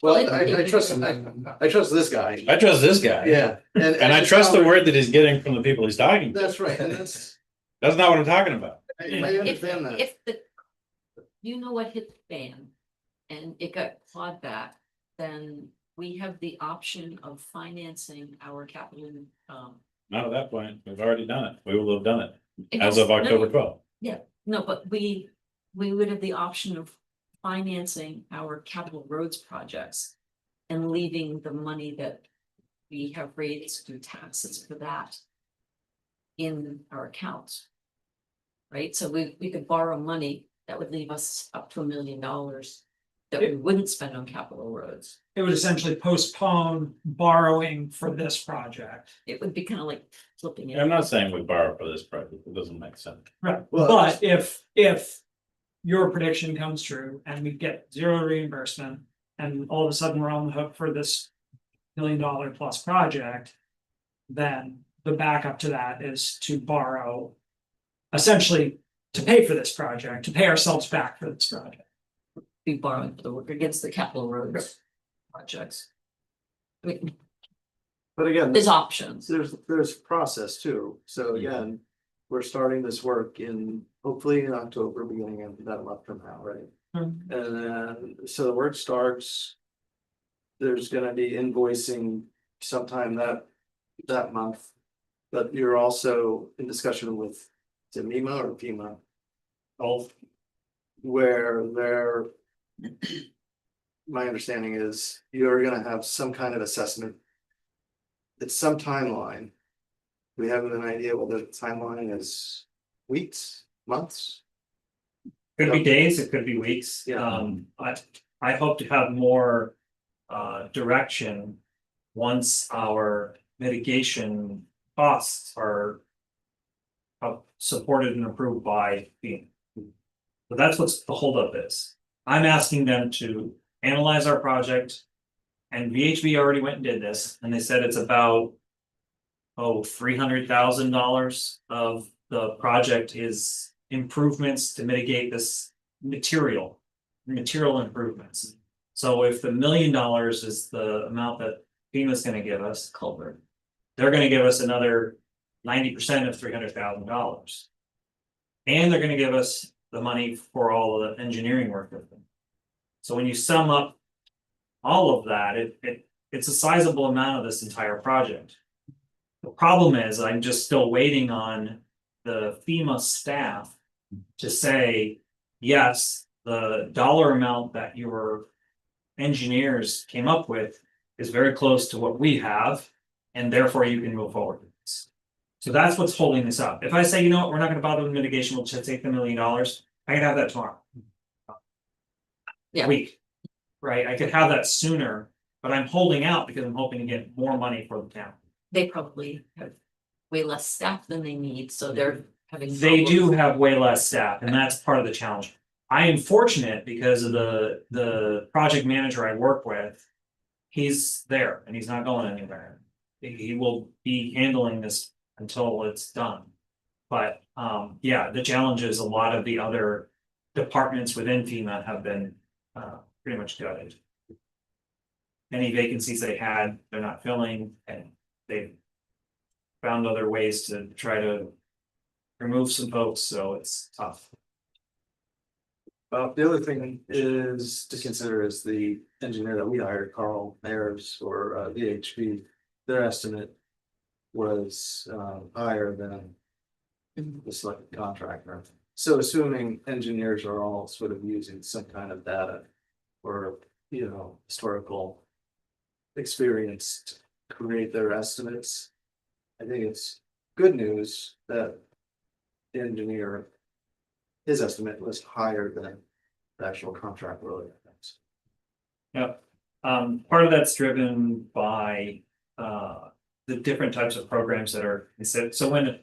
Well, I trust this guy. I trust this guy. Yeah, And I trust the word that he's getting from the people he's talking to. That's right, and that's, That's not what I'm talking about. I If, understand that. if the, what hit the fan and it got clawed back, then we have the option of financing our capital. Not at that point. We've already done it. We will have done it as Yes, of no, October 12th. No, but we would have the option of financing our capital roads projects. And leaving the money that we have raised through taxes for that. In our accounts. Right, so we could borrow money that would leave us up to $1 million. that we wouldn't spend on capital roads. It would essentially postpone borrowing for this project. It would be kind of like flipping it. I'm not saying we borrow for this project, it doesn't make sense. Right, Well, but if your prediction comes true and we get zero reimbursement, and all of a sudden we're on the hook for this $1 million plus project, then the backup to that is to borrow essentially to pay for this project, to pay ourselves back for this project. Be borrowing for the work against the capital roads projects. I mean, But again, there's options. there's process too. So again, we're starting this work in, hopefully in October, beginning of that month from now, right? Hmm. And then, so the work starts. There's gonna be invoicing sometime that month. But you're also in discussion with, is it MEMA or FEMA? Both. Where they're. My understanding is you're gonna have some kind of assessment. It's some timeline. We have an idea whether the timeline is weeks, months. Could be days, it could be weeks. Yeah. I hope to have more direction once our mitigation costs are supported and approved by FEMA. So that's what's the holdup is. I'm asking them to analyze our project. And VHB already went and did this, and they said it's about $300,000 of the project is improvements to mitigate this material improvements. So if the $1 million is the amount that FEMA's gonna give us, culvert, they're gonna give us another 90% of $300,000. And they're gonna give us the money for all the engineering work with them. So when you sum up all of that, it's a sizable amount of this entire project. The problem is, I'm just still waiting on the FEMA staff to say, yes, the dollar amount that your engineers came up with is very close to what we have, and therefore you can move forward with this. So that's what's holding this up. If I say, you know what, we're not gonna bother with mitigation, we'll just take the $1 million, I can have that tomorrow. Yeah. Week. Right, I could have that sooner, but I'm holding out because I'm hoping to get more money for the town. They probably have way less staff than they need, so they're having. They do problems. have way less staff, and that's part of the challenge. I am fortunate because of the project manager I work with. He's there and he's not going anywhere. He will be handling this until it's done. But yeah, the challenge is a lot of the other departments within FEMA have been pretty much gutted. Any vacancies they had, they're not filling, and they've found other ways to try to remove some folks, so it's tough. The other thing is to consider is the engineer that we hired, Carl Ayers or VHB, their estimate was higher than the selected contractor. So assuming engineers are all sort of using some kind of data or, you know, historical experience to create their estimates, I think it's good news that the engineer, his estimate was higher than the actual contract really. Yep. Part of that's driven by the different types of programs that are, so when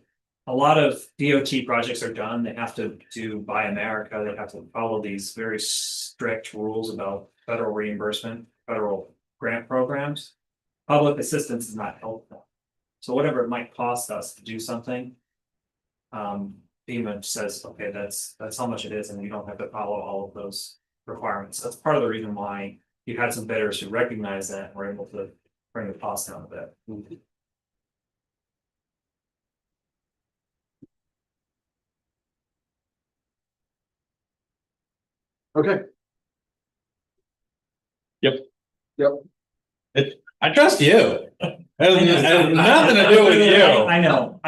a lot of DOT projects are done, they have to do Buy America, they have to follow these very strict rules about federal reimbursement, federal grant programs. Public assistance is not helpful. So whatever it might cost us to do something. FEMA says, okay, that's how much it is, and you don't have to follow all of those requirements. That's part of the reason why you had some bidders who recognize that and were able to bring the cost down a bit. Okay. I trust you. It has nothing to do with you, I know,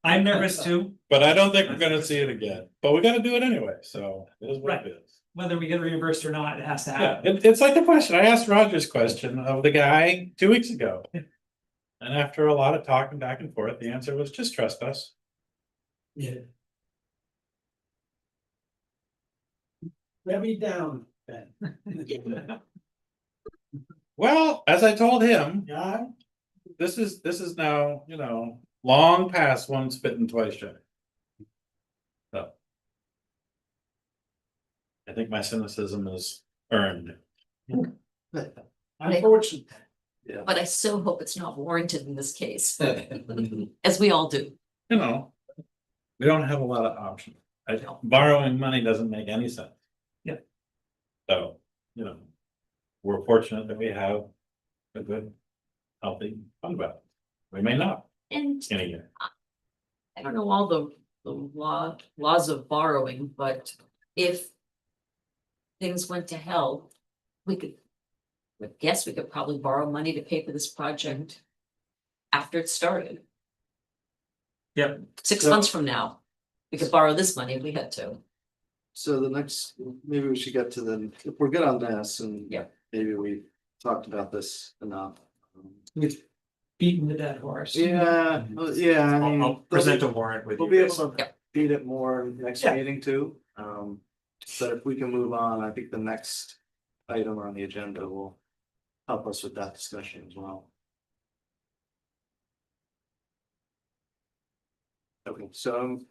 I'm nervous too, but I don't think we're gonna see it again, but we gotta do it anyway, so it is what it is. Whether we get reimbursed or not, it has to Yeah, happen. it's like the question, I asked Roger's question of the guy 2 weeks ago. And after a lot of talking back and forth, the answer was just trust us. Let me down Well, as I told him, Yeah, this is now, you know, long past once bitten, twice shy. So. I think my cynicism is earned. unfortunately. But I so hope it's not warranted in this case, as we all do. You know, we don't have a lot of options. Borrowing money doesn't make any sense. Yeah. So, you know, we're fortunate that we have a good, healthy fund balance. We may not And in a year. I don't know all the laws of borrowing, but if things went to hell, we could, I guess we could probably borrow money to pay for this project after it started. Yep. 6 So- months from now, we could borrow this money if we had to. So the next, maybe we should get to the, if we're good on this and. Yeah. Maybe we talked about this enough. We've beaten the dead horse. Yeah, yeah, I mean. I'll present a warrant with you. We'll be guys. able to beat it more next Yeah. meeting too. But if we can move on, I think the next item on the agenda will help us with that discussion as well. Okay, so I'm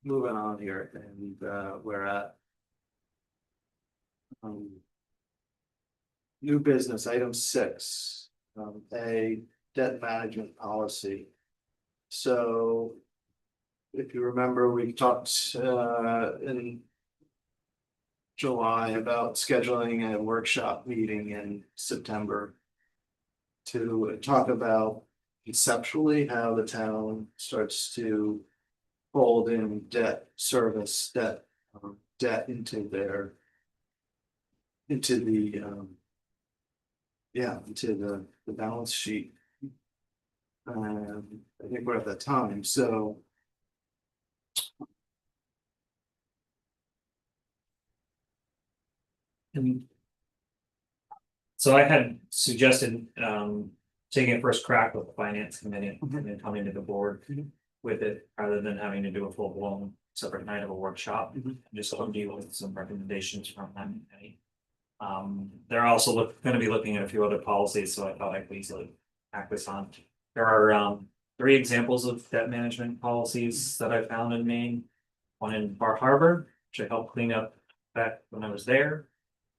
moving on here and we're at new business, item 6, a debt management policy. So if you remember, we talked in July about scheduling a workshop meeting in September to talk about conceptually how the town starts to fold in debt service, debt into their into the into the balance sheet. I think we're at that time, so. And so I had suggested taking a first crack with the finance committee and then coming to the board with it rather than having to do a full blown separate night of a workshop. Just come to you with some recommendations from that committee. They're also gonna be looking at a few other policies, so I thought I could easily act this on. There are 3 examples of debt management policies that I found in Maine. One in Bar Harbor, which I helped clean up back when I was there.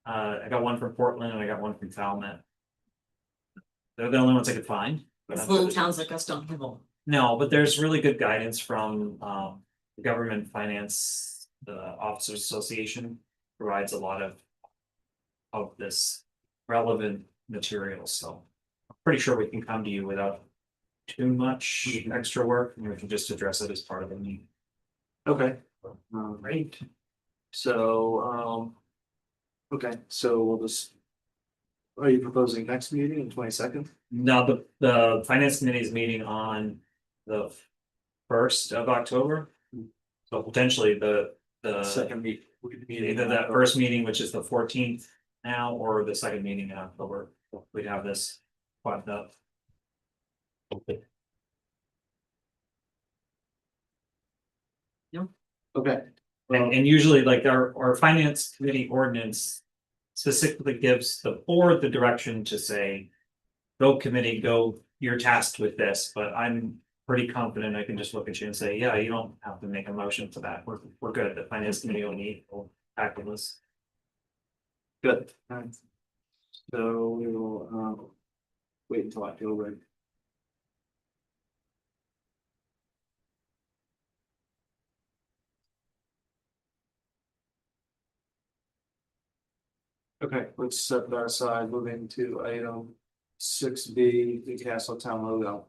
I got one from Portland and I got one from Falmouth. They're the only ones I could find. but It's I'm little sure- towns like us don't have them. No, but there's really good guidance from the government finance, the Officers Association provides a lot of this relevant material, so. I'm pretty sure we can come to you without too much extra work, and we can just address it as part of the meeting. Okay. Great. So, okay, so we'll just. Are you proposing next meeting in 22nd? Now, the finance committee is meeting on the 1st of October. So potentially the Second meeting. either that first meeting, which is the 14th now, or the second meeting in October, we'd have this buttoned up. Okay. And usually like our finance committee ordinance specifically gives the board the direction to say, go committee, go, you're tasked with this, but I'm pretty confident I can just look at you and say, yeah, you don't have to make a motion for that. We're good. The finance committee will act on this. Good. Alright. So we will wait until October. Okay, let's set that aside, moving to item 6B, Newcastle Town logo.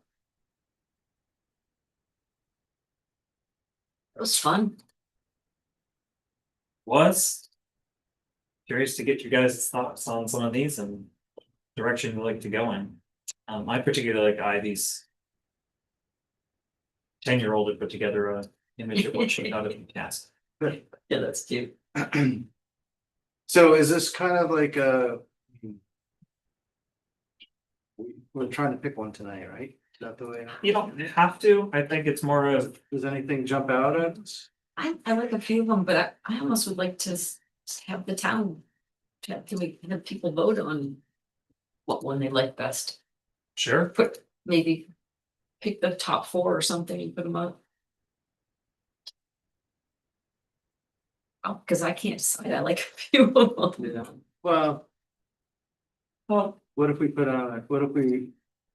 It was fun. Was curious to get you guys' thoughts on some of these and direction you like to go in. I particularly like Ivy's 10-year-old had put together a image of what she thought of the task. Yeah, that's cute. So is this kind of like we're trying to pick one tonight, right? Is that the way? You don't have to. I think it's more of Does anything jump out at us? I like a few of them, but I almost would like to have the town Can we have people vote on what one they like best? Sure. Put, maybe pick the top four or something and put them up. Oh, cause I can't decide, I like a few of them. Yeah, well, Well, what if we put on, what if we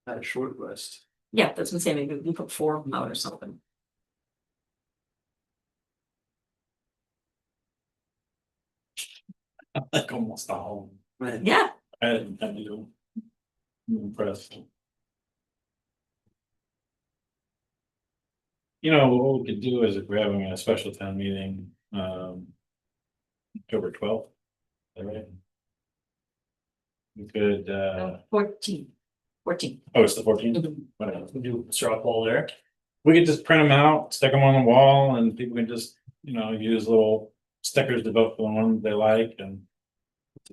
had a short list? yeah, that's what I'm saying, maybe we can put four of them out or something. Like almost all. Right. Yeah, I'm impressed. You know, what we could do is if we're having a special town meeting, October 12th. Is that right? We could, 14. oh, it's the 14th. Mhm. Whatever. Do a straw poll there. We could just print them out, stick them on the wall, and people can just, you know, use little stickers to vote for the one they like, and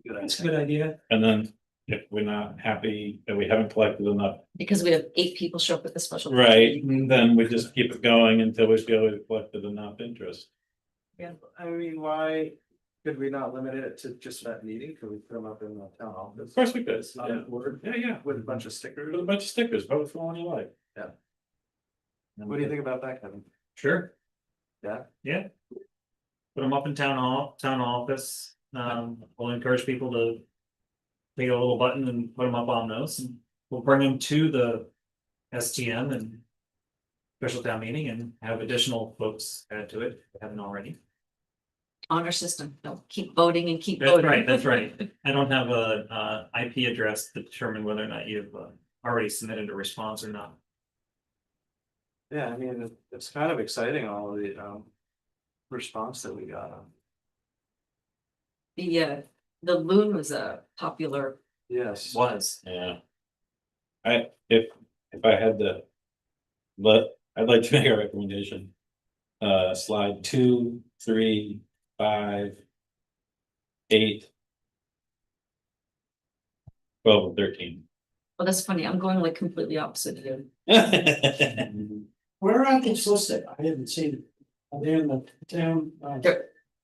That's a good idea. then if we're not happy that we haven't collected enough, Because we have 8 people show up at the special. right, then we just keep it going until we feel we've collected enough interest. Yeah, I mean, why could we not limit it to just that meeting? Could we put them up in the town office? Of course we could, It's not yeah. a word, Yeah, with a bunch of stickers. with a bunch of stickers, vote for one you like. Yeah. What do you think about that, Kevin? Sure. Yeah, Yeah. Put them up in town hall, town office, we'll encourage people to. Take a little button and put them up on those, and we'll bring them to the STM and. Special town meeting and have additional folks add to it, if they haven't already. Honor system, no, keep voting and keep That's voting. right, that's right. I don't have a IP address to determine whether or not you've already submitted a response or not. yeah, I mean, it's kind of exciting, all of the response that we got. The loon was a popular, Yes. Was. Yeah. If I had to. I'd like to make a recommendation. Slide 2, 3, 5. 8. 12 and 13. well, that's funny, I'm going like completely opposite of you. Where are these listed? I haven't seen it. Are they in the town?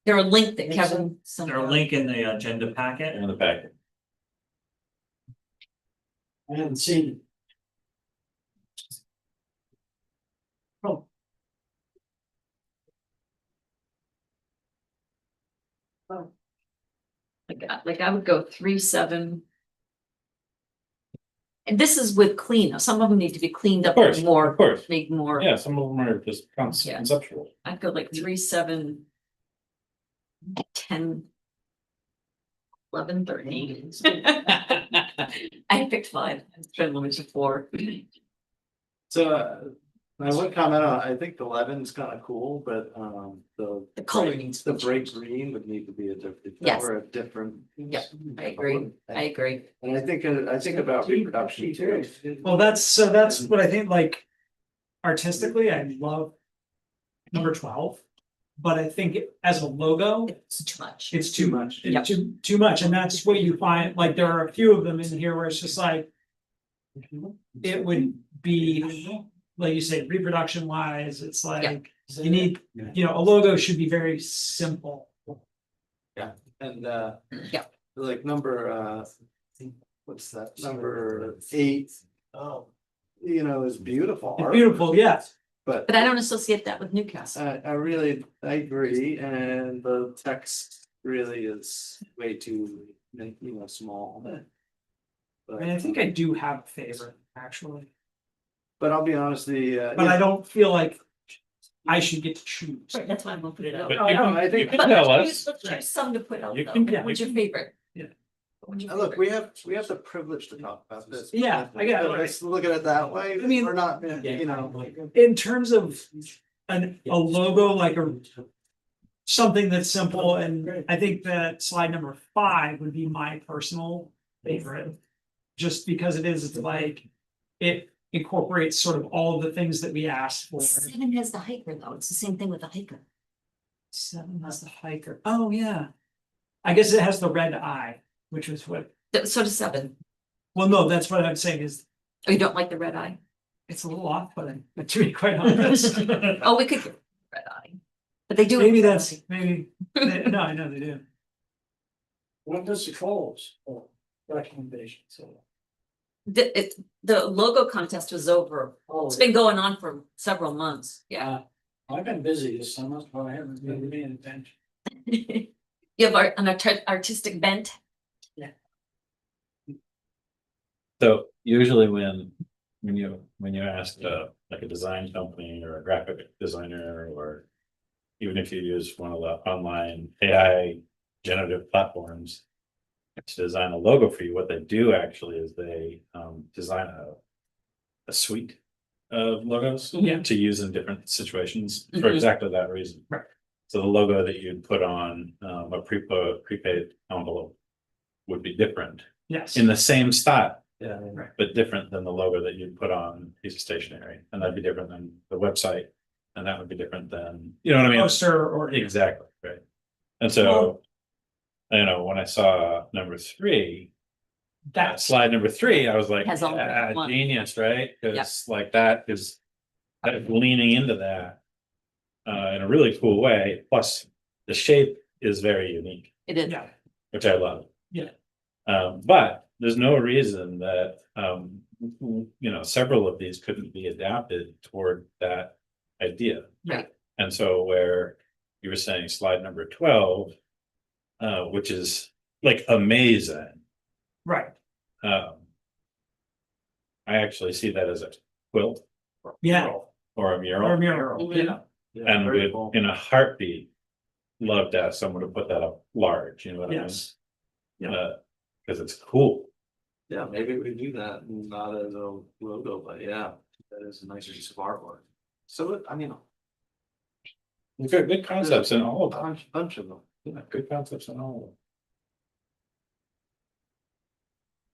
They're a link that Think Kevin. There a link in the agenda packet? In the packet. I haven't seen it. Oh. Like I would go 3, 7. And this is with cleanup, some of them need to be cleaned Of up course, more, of course. make more. Yeah, some of them are just Yeah. conceptual. I'd go like 3, 7. 10. 11, 13. I picked 5, I'm trying to limit to 4. So, I would comment on, I think the 11's kind of cool, but The color needs to the be bright green would need to be a different. Yes. Or a different. Yeah, I agree, I agree. And I think about reproduction too. Well, that's what I think, like. Artistically, I love number 12, but I think as a logo, It's too much. it's too much. Yep. It's too much, and that's what you find, like, there are a few of them in here where it's just like. It would be, like you say, reproduction wise, it's like, you need, you know, a logo should be very simple. And Yeah. like number what's that, number 8? Oh. You know, is beautiful. It's art, beautiful, yes. But I don't associate that with Newcastle. I agree, and the text really is way too, small. I mean, I think I do have a favorite, actually, But I'll be honest, but I don't feel like I should get to choose. Right, that's why I'm gonna put it out. But Oh, you no, can- I think- you But can tell let's us. choose some to put out You though. can- yeah, What's you your can- favorite? Yeah. What's your Look, favorite? we have the privilege to talk about this. Yeah, I get it. Let's look at it that way. I mean- We're not, In terms of a logo, like something that's simple, and I think that slide number 5 would be my personal favorite. Just because it's like, it incorporates sort of all of the things that we asked for. 7 has the hiker though, it's the same thing with the hiker. 7 has the hiker, oh yeah. I guess it has the red eye, which was what, So does 7. well, no, that's what I'm saying is, Oh, you don't like the red eye? it's a little off-putting, but to be quite honest. Oh, we could get red eye. But they do. it Maybe with red that's, eye. maybe, no, I know they do. When does it close? Or recommendation, so. The logo contest was over. It's been going on for several months, yeah. I've been busy this summer, so I haven't been paying attention. You have an artistic bent. So usually when you ask like a design company or a graphic designer, or even if you use one of the online AI generative platforms to design a logo for you, what they do actually is they design a suite of logos Yeah. to use in different situations for Mhm. exactly that reason. Right. So the logo that you'd put on a prepaid envelope would be different Yes. in the same style, Right. but different than the logo that you'd put on a piece of stationery, and that'd be different than the website, and that would be different than, you know what I mean? Poster or. Exactly, right. And so, you know, when I saw number 3, That's, slide number 3, I was like, Has all yeah, one. genius, right? Cause like that is leaning into that in a really cool way. Plus, the shape is very unique, It is. yeah, which I love. Yeah. But there's no reason that, you know, several of these couldn't be adapted toward that idea. Right. And so where you were saying slide number 12, which is like amazing. right, Um, I actually see that as a quilt. Yeah. Or a or mural, mural, yeah, and would, in a heartbeat, love to have someone to put that up large, you know what I mean? yes. Yeah. Cause it's cool. Yeah, maybe we do that, not as a logo, but yeah, that is a nice piece of artwork. So, I mean, Good concepts in all of them. bunch of them. Yeah, good concepts in all of them.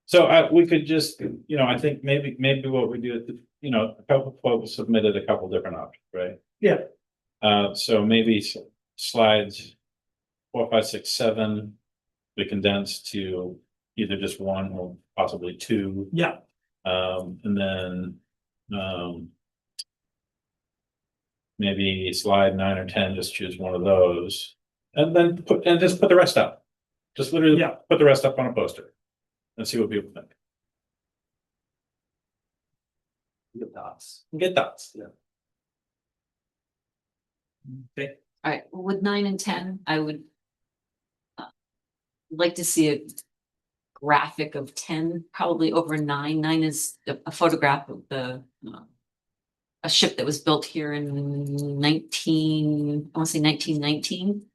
So we could just, you know, I think maybe what we do, you know, a couple of folks submitted a couple different options, right? Yeah. So maybe slides 4, 5, 6, 7, we condense to either just 1 or possibly 2. Yeah, And then, maybe slide 9 or 10, just choose one of those. And then just put the rest up. Just literally Yeah. put the rest up on a poster. And see what people think. Get dots. Get thoughts. Yeah. okay, Alright, with 9 and 10, I would. Like to see a graphic of 10, probably over 9. 9 is a photograph of the. A ship that was built here in 1919.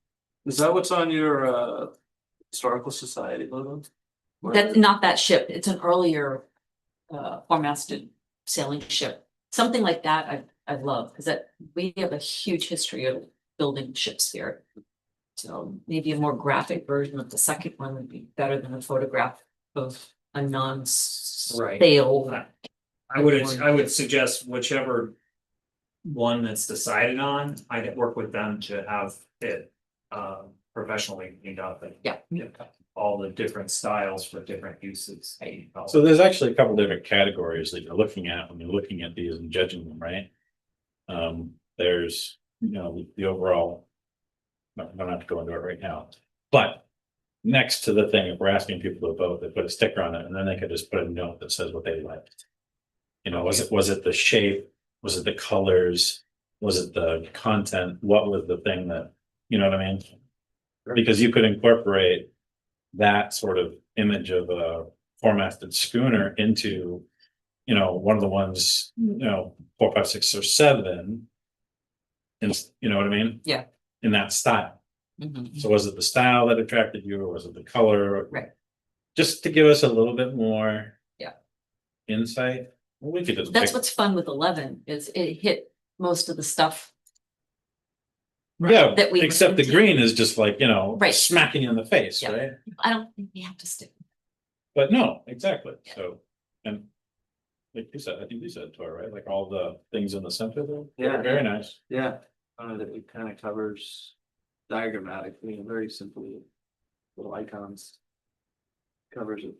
Is that what's on your historical society logo? That's not that ship, it's an earlier. Four-masted sailing ship, something like that I love, because that we have a huge history of building ships here. So maybe a more graphic version of the second one would be better than a photograph of a non-sail. I would suggest whichever one that's decided on, I'd work with them to have it professionally cleaned up and. Yeah. All the different styles for different uses. So there's actually a couple different categories that you're looking at when you're looking at these and judging them, right? There's, you know, the overall. I don't have to go into it right now, but next to the thing, if we're asking people to vote, they put a sticker on it, and then they could just put a note that says what they liked. You know, was it the shape? Was it the colors? Was it the content? What was the thing that, you know what I mean? Because you could incorporate that sort of image of a four-masted schooner into, you know, one of the ones, you know, 4, 5, 6, or 7. And you know what I mean? Yeah. In that style. Mhm. So was it the style that attracted you, or was it the color? Right. Just to give us a little bit more. Yeah. Insight. We could just That's pick- what's fun with 11, is it hit most of the stuff. Yeah, that we except the intend. green is just like, you know, Right. smacking you in the face, Yeah. right? I don't think we have to stick. But no, exactly, Yeah. so, and. Like you said, I think you said to her, right, like all the things in the center there. Yeah. Very nice. Yeah, that it kind of covers diagrammatically and very simply. Little icons. Covers it.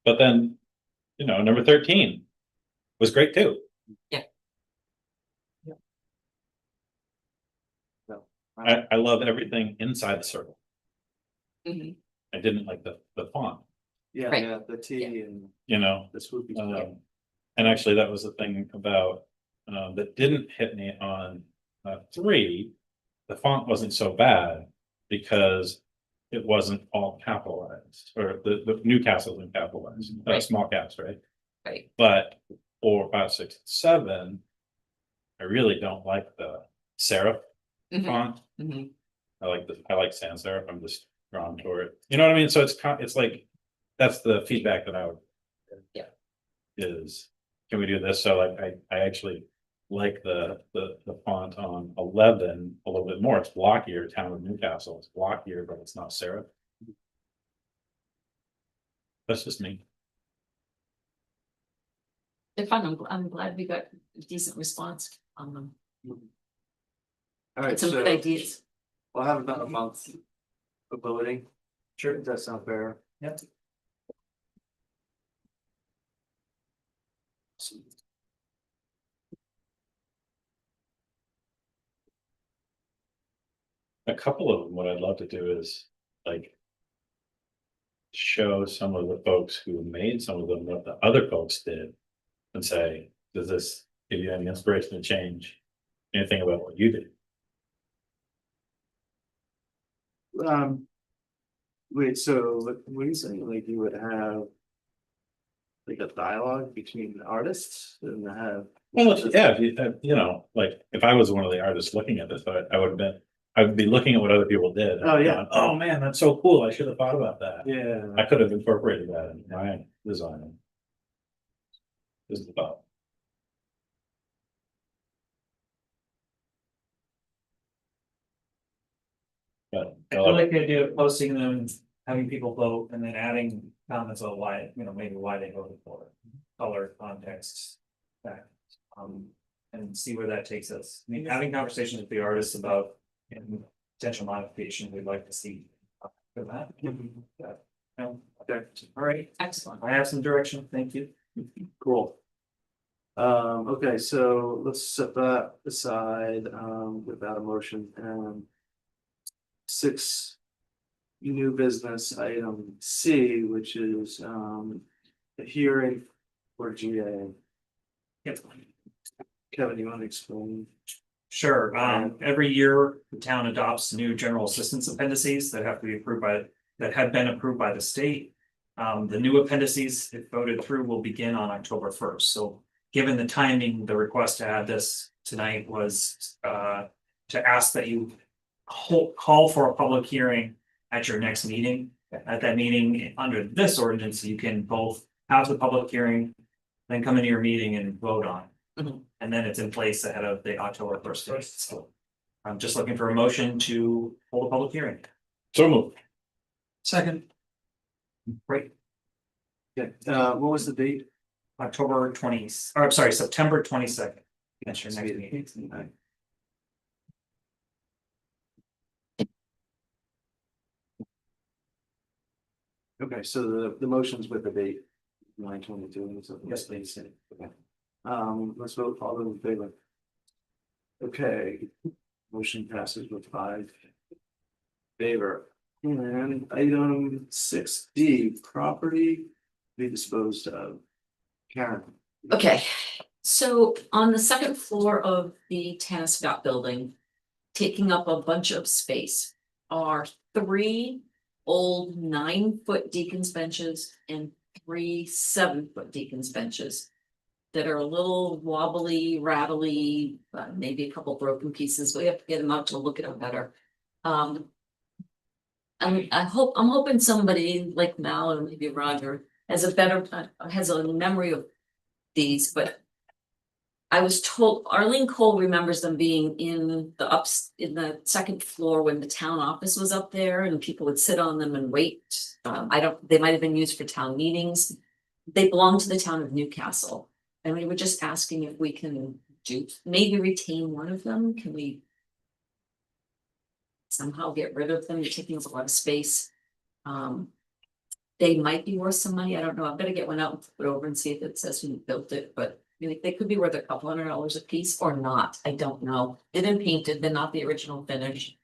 But then, you know, number 13 was great too. I love everything inside the circle. Mhm. I didn't like the font, Yeah, Right. yeah, the T and you know? the swoopy. And actually, that was the thing about, that didn't hit me on, 3. The font wasn't so bad because it wasn't all capitalized, or the Newcastle wasn't capitalized, Right. small caps, right? Right. But 4, 5, 6, 7, I really don't like the serif Mhm, font. mhm. I like sans serif. I'm just drawn toward it. You know what I mean? So it's like, that's the feedback that I would. Yeah. Is, can we do this? So like, I actually like the font on 11 a little bit more. It's blockier, Town of Newcastle. It's blockier, but it's not serif. That's just me. They're fun. I'm glad we got a decent response on them. All right, Some good so ideas. we'll have about a month of voting. Sure. Does that sound fair? Yep. A couple of them, what I'd love to do is like. Show some of the folks who made some of them what the other folks did. And say, does this give you any inspiration to change anything about what you did? Wait, so what are you saying? Like you would have like a dialogue between the artists and have. Well, yeah, if you know, like, if I was one of the artists looking at this, I would have been, I would be looking at what other people did. Oh, yeah. going, oh, man, that's so cool. I should have thought about that. Yeah. I could have incorporated that in my design. This is the thought. But I like the idea of posting them, having people vote, and then adding comments on why, maybe why they voted for it. Color, context, that, and see where that takes us. I mean, having conversations with the artists about potential modification, we'd like to see. For that. Okay, all right, Excellent. I have some direction, thank you. Cool. Okay, so let's set that aside, without a motion and. 6. New business item C, which is, a hearing for GA. Yep. Kevin, you want to explain? Sure, every year, the town adopts new general assistance appendices that have to be approved that have been approved by the state. The new appendices, if voted through, will begin on October 1st, so given the timing, the request to add this tonight was to ask that you call for a public hearing at your next meeting. At that meeting, under this ordinance, you can both have the public hearing, then come into your meeting and vote on it. Mhm. And then it's in place ahead of the October 1st date. So I'm just looking for a motion to hold a public hearing. so moved. Second, Great, Okay, what was the date? October 20th, or I'm sorry, September 22nd. That's your next meeting. Okay. Okay, so the motion's with the date, 9/22, so. Yes, please. Okay. Let's vote, all those in favor. Okay, motion passes with 5. Favor, and item 6D, property be disposed of. Karen. Okay, so on the second floor of the Taniscott building, taking up a bunch of space are 3 old 9-foot deacon's benches and 3 7-foot deacon's benches that are a little wobbly, rattly, maybe a couple broken pieces. We have to get them out to look at them better. I'm hoping somebody like Mal or maybe Roger has a memory of these, but I was told Arlene Cole remembers them being in the second floor when the town office was up there and people would sit on them and wait. They might have been used for town meetings. They belong to the town of Newcastle. And we were just asking if we can maybe retain one of them. Can we somehow get rid of them? You're taking up a lot of space. They might be worth some money. I don't know. I'm gonna get one out and put it over and see if it says who built it, but they could be worth a couple $100 a piece or not. I don't know. They've been painted. They're not the original finish.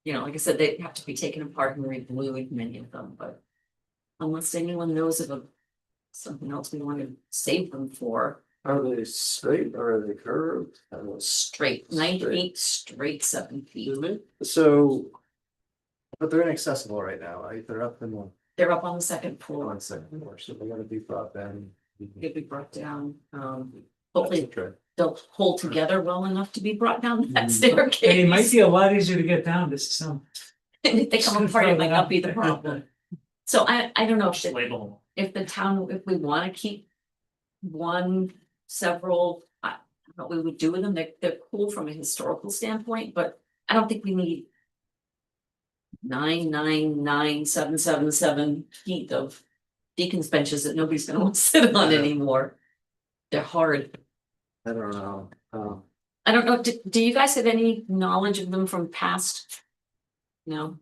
You know, like I said, they have to be taken apart and re-glued, many of them, but. Unless anyone knows of something else we want to save them for, Are they straight or are they curved? straight, 9 Straight. feet, straight 7 feet. So. But they're inaccessible right now, right? They're up in the They're up on the second floor, one second floor, so they gotta be brought down. they'll be brought down, That's hopefully okay. they'll hold together well enough to be brought down that And it might staircase. be a lot easier to get down to some. And if they come apart, it might not be the problem. So I don't know Just label if the town, if we wanna keep one, several, I don't know what we would do with them, they're cool from a historical standpoint, but I don't think we need 9, 9, 9, 7, 7, 7 feet of deacon's benches that nobody's gonna want to sit on Yeah. anymore. They're hard. I don't know, I don't know, do you guys have any knowledge of them from past? No,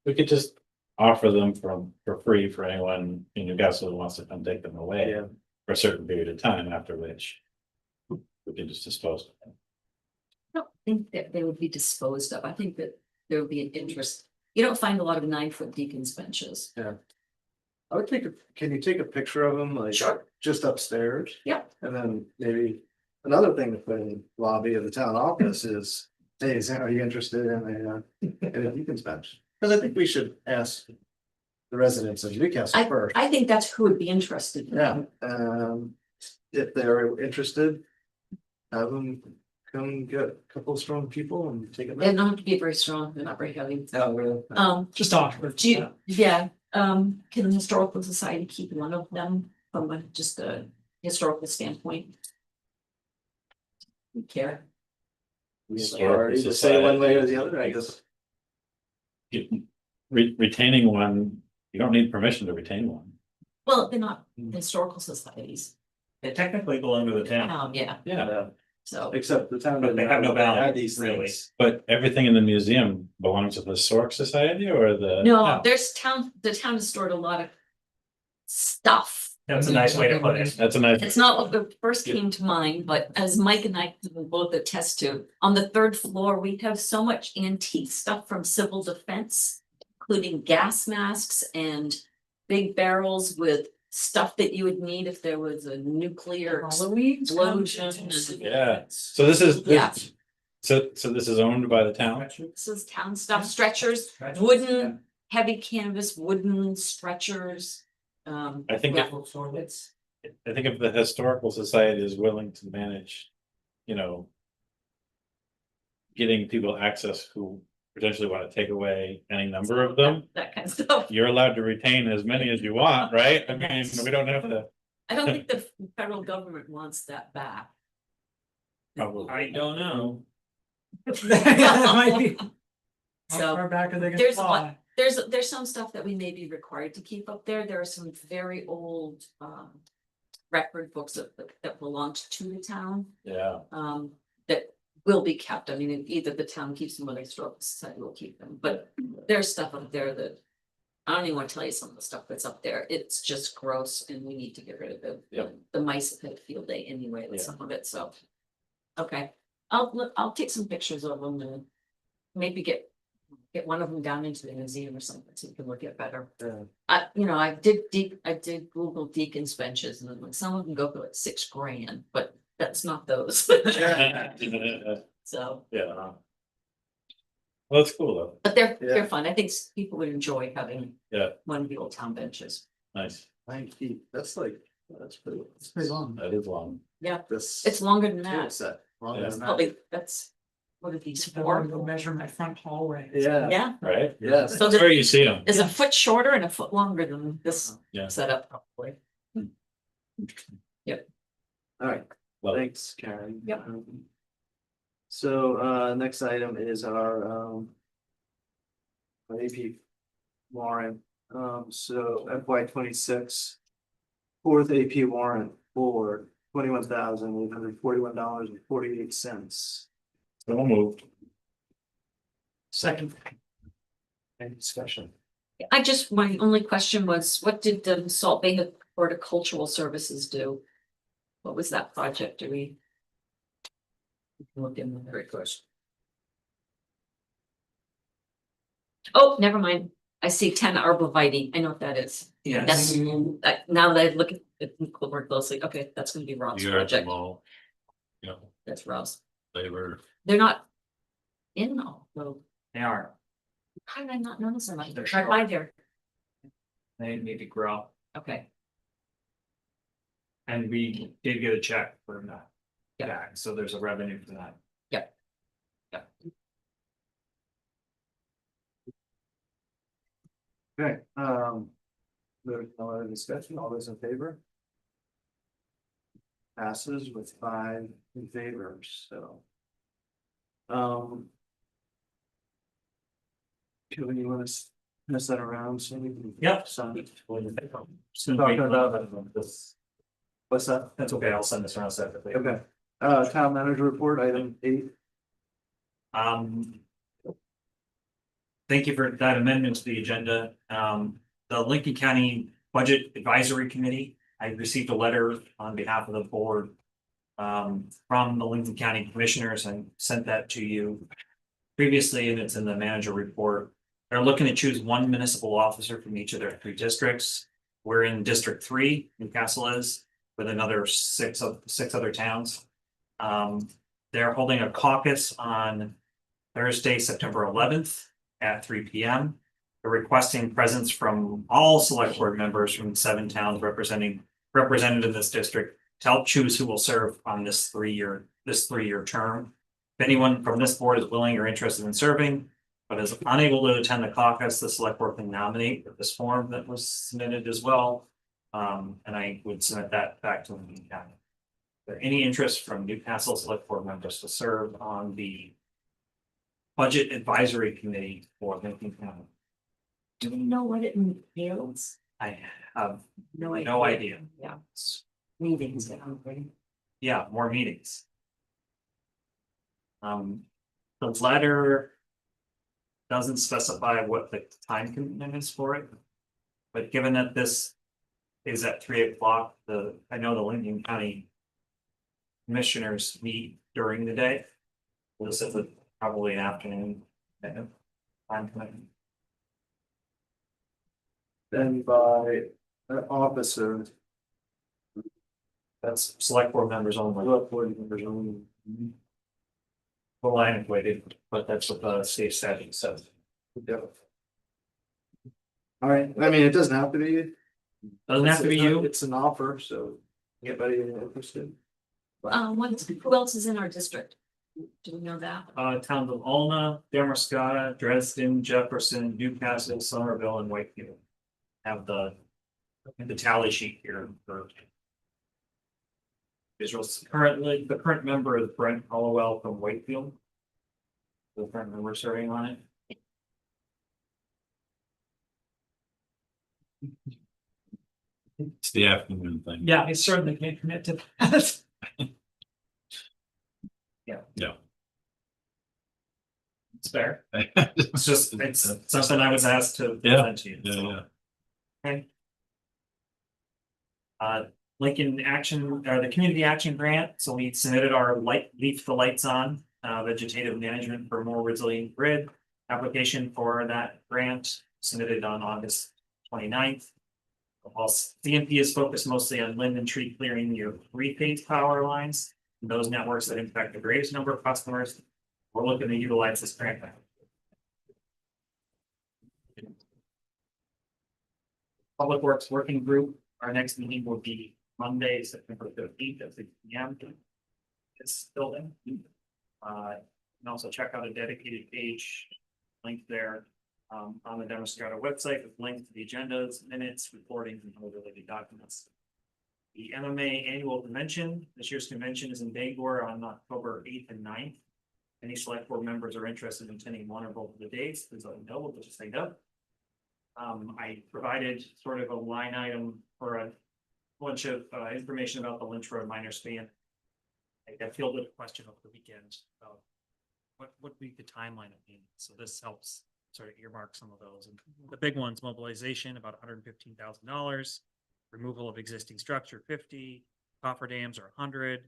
We could just offer them for free for anyone in Newcastle who wants to come take them away. Yeah. For a certain period of time, after which. We can just dispose of them. I don't think that they would be disposed of, I think that there would be an interest. You don't find a lot of 9-foot deacon's benches. I would can you take a picture of them, like? Sure. Just upstairs? Yep. And then maybe another thing to put in the lobby of the town office is, hey, are you interested in a deacon's bench? Cause I think we should ask the residents of Newcastle first. I think that's who would be interested. in Yeah, them. if they're interested, have them come get a couple of strong people and take them. They don't have to be very strong, they're not very heavy. Oh, really? Just offer. Do you, yeah, can the historical society keep one of them from just a historical standpoint? You care? We have Historical authority to say one way or the other, I guess. Retaining one, you don't need permission to retain one. Well, they're not historical societies, They technically belong to the town, yeah, Yeah, so. Except the town. but they have no doesn't value, have these really. things. but everything in the museum belongs to the Historic Society or the? No, the town has stored a lot of stuff. That's a nice way to put it. That's a nice. It's not what the first came to mind, but as Mike and I can both attest to, on the 3rd floor, we have so much antique stuff from civil defense. Including gas masks and big barrels with stuff that you would need if there was a nuclear explosion. Yeah, so this is, Yeah. so this is owned by the town? This is town stuff, stretchers, wooden, heavy canvas, wooden stretchers. I think yeah. I think if the Historical Society is willing to manage, getting people access who potentially want to take away any number of them, That kind of stuff. you're allowed to retain as many as you want, right? I mean, we don't have to. I don't think the federal government wants that back. Probably. I don't know. That might be. How So, far back are they gonna there's fly? There's some stuff that we may be required to keep up there. There are some very old record books that belonged to the town. Yeah, That will be kept. I mean, either the town keeps them or the historical society will keep them, but there's stuff up there that. I don't even want to tell you some of the stuff that's up there. It's just gross and we need to get rid of it. Yep. The mice have had a field day anyway with Yeah. some of it, so. Okay, I'll take some pictures of them and maybe get one of them down into the museum or something so you can look at better. Yeah. I did Google deacon's benches and like some of them go for like $6,000, but that's not those. So, yeah. Well, that's cool though, but they're Yeah. fun. I think people would enjoy having. Yeah. One of the old town benches. nice, 9 feet, that's pretty long. that is long. Yeah, This. it's longer than tool that. set, longer Yeah. than that. Probably, that's. What are these I wanna for? go measure my front hallway. Yeah, Yeah, Right? yes. so That's where the, you see them. is a foot shorter and a foot longer than this Yeah. setup probably. All right, Well, thanks, Karen. Yep. So, next item is our AP warrant, so FY 26. 4th AP warrant for $21,841.48. so moved. Second. Any discussion? My only question was, what did the Salt Bay Horticultural Services do? What was that project? Do we? Look in the very question. Oh, never mind. I see 10 arborvitae. I know what that is. Yes. That's, now that I look at it more closely, okay, that's gonna be Rob's project. Yeah, That's Rob's. they were. They're not in all, though. They are, How did I not notice them? I They're tried short. by there. they need to grow, Okay, and we did get a check for that. Yeah. back, so there's a revenue for that. Okay, there's no other discussion, all those in favor? Passes with 5 in favor, so. Do you want to pass that around so we can? Yep. Sign it? Soon Talking we- about this. What's that? That's okay, I'll send this around separately. Okay, town manager report, item 8. Um. Thank you for that amendment to the agenda. The Lincoln County Budget Advisory Committee, I received a letter on behalf of the board. From the Lincoln County Commissioners and sent that to you previously, and it's in the manager report. They're looking to choose one municipal officer from each of their 3 districts. We're in District 3, Newcastle is, with another 6 other towns. They're holding a caucus on Thursday, September 11th at 3 p.m. They're requesting presence from all select board members from 7 towns represented in this district to help choose who will serve on this 3-year term. If anyone from this board is willing or interested in serving, but is unable to attend the caucus, the select board can nominate with this form that was submitted as well. And I would submit that back to Lincoln County. Is there any interest from Newcastle select board members to serve on the Budget Advisory Committee for Lincoln County? do we know what it entails? I have No no idea. Yeah, meetings, Yeah, more meetings. The letter doesn't specify what the time commitment is for it. But given that this is at 3 o'clock, I know the Lincoln County commissioners meet during the day. This is probably an afternoon time commitment. Then by officer. That's select board members only. Select board members only. Well, I antiquated, but that's what the state statute says. Yeah. All right, I mean, it doesn't have to be. Doesn't have to be you. It's an offer, so anybody interested? who else is in our district? Do we know that? Towns of Ulna, Damascata, Dresden, Jefferson, Newcastle, Somerville, and Wakefield. Have the tally sheet here for. Visuals. Currently, the current member is Brent Hollowell from Wakefield. The current member serving on it. It's the afternoon thing. Yeah, I certainly can't commit to that. It's fair. It's just, it's something I was asked to present to you. Yeah, so. yeah. Okay. Lincoln Action, or the Community Action Grant, so we submitted our Leaf the Lights On, vegetative management for more resilient grid. Application for that grant submitted on August 29th. While CMP is focused mostly on limb and tree clearing near 3-phase power lines, and those networks that impact the greatest number of customers, we're looking to utilize this grant. Public Works Working Group, our next meeting will be Monday, September 13th at 6 p.m. This building. And also check out a dedicated page link there on the Damascata website with links to the agendas, minutes, recordings, and other related documents. The MMA annual convention, this year's convention is in Bangor on October 8th and 9th. Any select board members are interested in attending one or both of the days, please let me know, we'll just say no. I provided sort of a line item for a bunch of information about the Lynch Road minor span. I fielded a question over the weekend about what would be the timeline of payments, so this helps sort of earmark some of those. And the big ones, mobilization, about $115,000, removal of existing structure, 50, cofferdams are 100,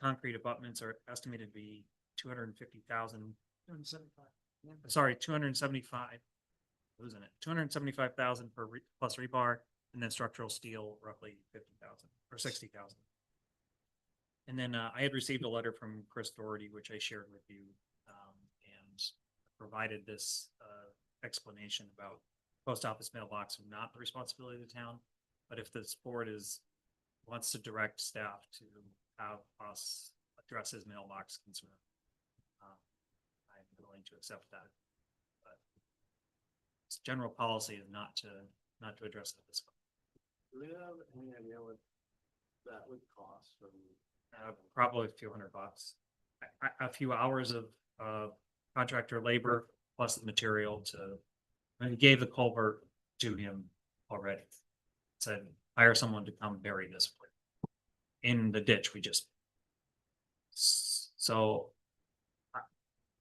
concrete abutments are estimated to be 250,000, sorry, 275. Losing it, 275,000 for plus rebar, and then structural steel roughly 50,000 or 60,000. And then I had received a letter from Chris Doherty, which I shared with you, and provided this explanation about post office mailbox are not the responsibility of the town, but if this board wants to direct staff to have us address his mailbox concern, I'm willing to accept that. But its general policy is not to address it this way. Do we have any idea what that would cost from? Probably a few $100, a few hours of contractor labor plus the material to. And he gave the culvert to him already. Said hire someone to come bury this in the ditch we just. So.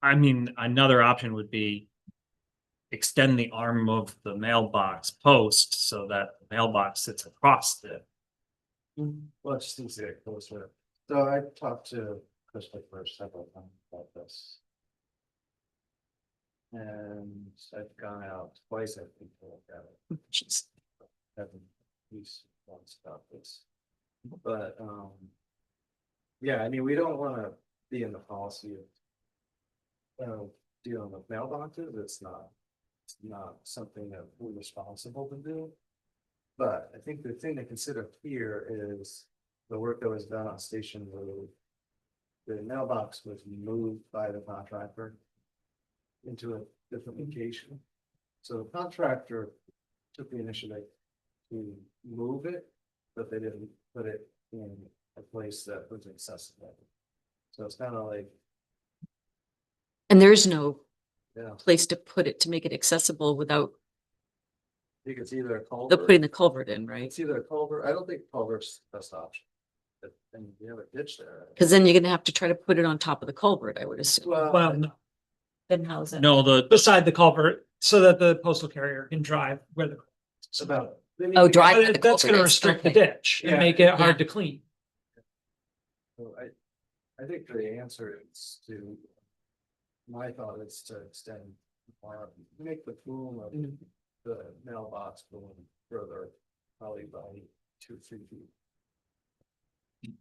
I mean, another option would be. Extend the arm of the mailbox post so that the mailbox sits across the. Well, it just needs to get closer. So I talked to Chris first several times about this. And I've gone out twice, I think, to look at it. Jeez. Haven't used once about this. But, yeah, I mean, we don't wanna be in the policy of dealing with mailboxes. It's not something that we're responsible to do. But I think the thing to consider here is the work that was done on Station Road. The mailbox was moved by the contractor into a different location. So the contractor took the initiative to move it, but they didn't put it in a place that was accessible. So it's kind of like, And there is no yeah, place to put it to make it accessible without I think it's either a the culvert. putting the culvert in, right? It's either a culvert. I don't think culvert's the best option. But then you have a ditch there. Because then you're gonna have to try to put it on top of the culvert, I would assume. Well, no, Then how's that? No, the beside the culvert, so that the postal carrier can drive where the. It's about. Oh, drive. But where the that's culvert gonna is. restrict the Okay. ditch and Yeah. make it Yeah. hard to clean. So I think the answer is to. My thought is to extend, make the boom of the mailbox going further, probably by 2-3 feet.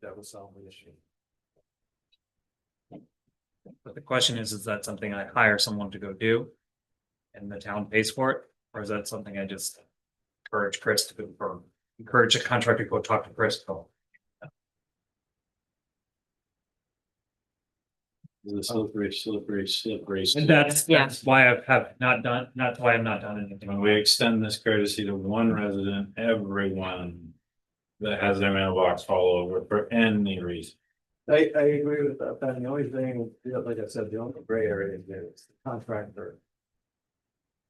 That would solve the issue. But the question is that something I hire someone to go do? And the town pays for it, or is that something I just encourage Chris to do, or encourage a contractor to go talk to Chris? The slippery. And that's Yeah. why I have not done, that's why I've not done anything. When we extend this courtesy to one resident, everyone that has their mailbox fall over for any reason. I agree with that, Ben. The only thing, like I said, the only gray area is the contractor.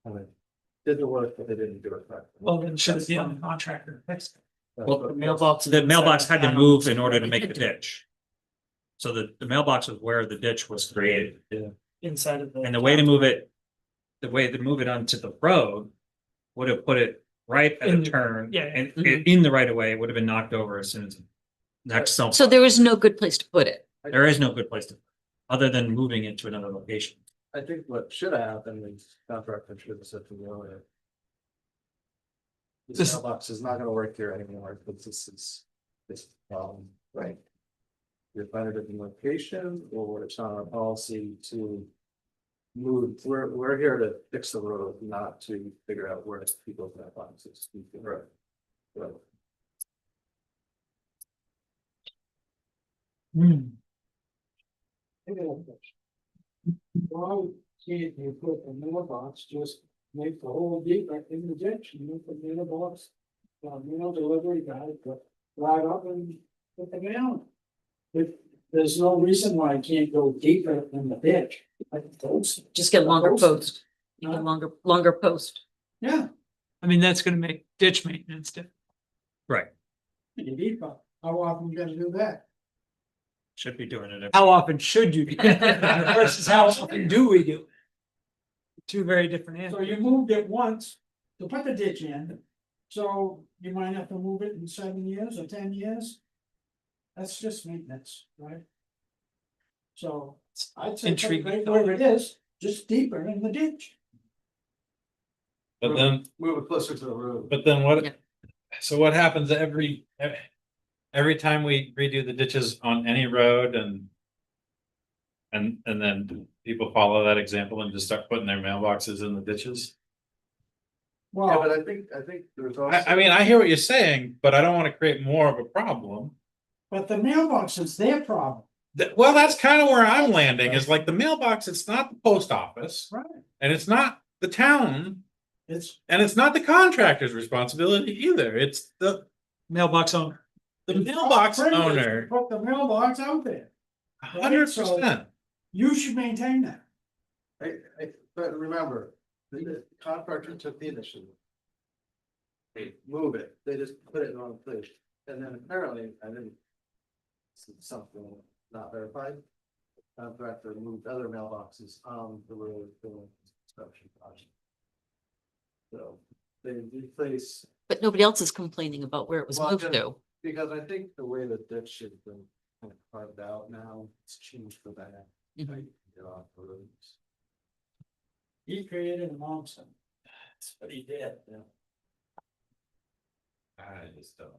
Kind of did the work, but they didn't do it correctly. Well, then should it be on the contractor? That's- Well, the mailbox had to move in order to make the ditch. So the mailbox was where the ditch was created. Inside of the. And the way to move it onto the road would have put it right at In a the- turn. yeah. And in the right of way, it would have been knocked over as soon as next summer. So there is no good place to put it. There is no good place to, other than moving it to another location. I think what should have happened is contractor should have said to the owner. This This- mailbox is not gonna work here anymore, because this problem, right? You find a different location, or it's on our policy to. Move, we're here to fix the road, not to figure out where people's mailboxes. Right. Right. Why can't you put a mailbox, just make the whole deep in the ditch, and make the mailbox, mail delivery guy, go right up and put the mail. If there's no reason why it can't go deeper in the ditch, like those. Just get longer Post. post. You get longer post. Yeah, I mean, that's gonna make ditch maintenance different. Right. you deeper, how often you gotta do that? Should be doing it. How often should you do it versus how often do we do it? Two very different So answers. you moved it once to put the ditch in, so you might have to move it in 7 years or 10 years. That's just maintenance, right? So I'd say put it Intriguing right where it is, just deeper in the ditch. But then, Move it closer to the road. but then what? Yeah. So what happens every time we redo the ditches on any road and then people follow that example and just start putting their mailboxes in the ditches? Yeah, Well, but I think there's also. I mean, I hear what you're saying, but I don't want to create more of a problem. but the mailbox is their problem, Well, that's kind of where I'm landing, is like the mailbox, it's not the post office, right? and it's not the town, It's, and it's not the contractor's responsibility either. It's the Mailbox owner. mailbox privilege to owner, put the mailbox out there. 100%. You should maintain that. But remember, the contractor took the initiative. They move it, they just put it in the wrong place, and then apparently, I didn't. Something not verified. Contractor moved other mailboxes on the road during construction project. So they replace, But nobody else is complaining about where it was Well, moved just- to. because I think the way the ditch has been kind of carved out now, it's changed for that. Mhm. Get off the roads. He created a monster. That's what he did. Yeah. I just don't.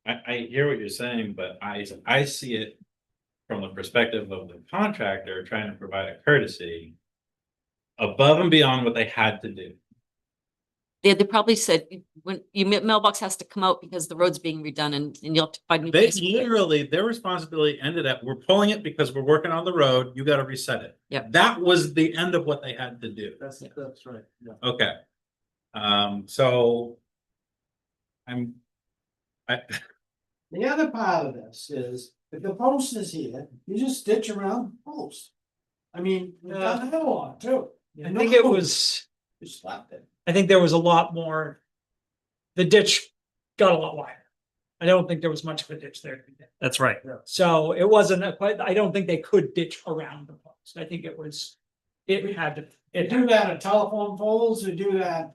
I hear what you're saying, but I see it from the perspective of the contractor trying to provide a courtesy above and beyond what they had to do. They probably said, when your mailbox has to come out because the road's being redone and you'll have to find. a new They place to put it. literally, their responsibility ended at, we're pulling it because we're working on the road, you gotta reset it. Yep. That was the end of what they had to do. That's right, yeah. Okay. So. The other part of this is, if the post is here, you just ditch around the post. I mean, we've done that a lot too. I think it was, You slapped it. I think there was a lot more. The ditch got a lot wider. I don't think there was much of a ditch there. That's right. So it wasn't quite, I don't think they could ditch around the post. I think it was, it had to. They do that at telephone poles, they do that,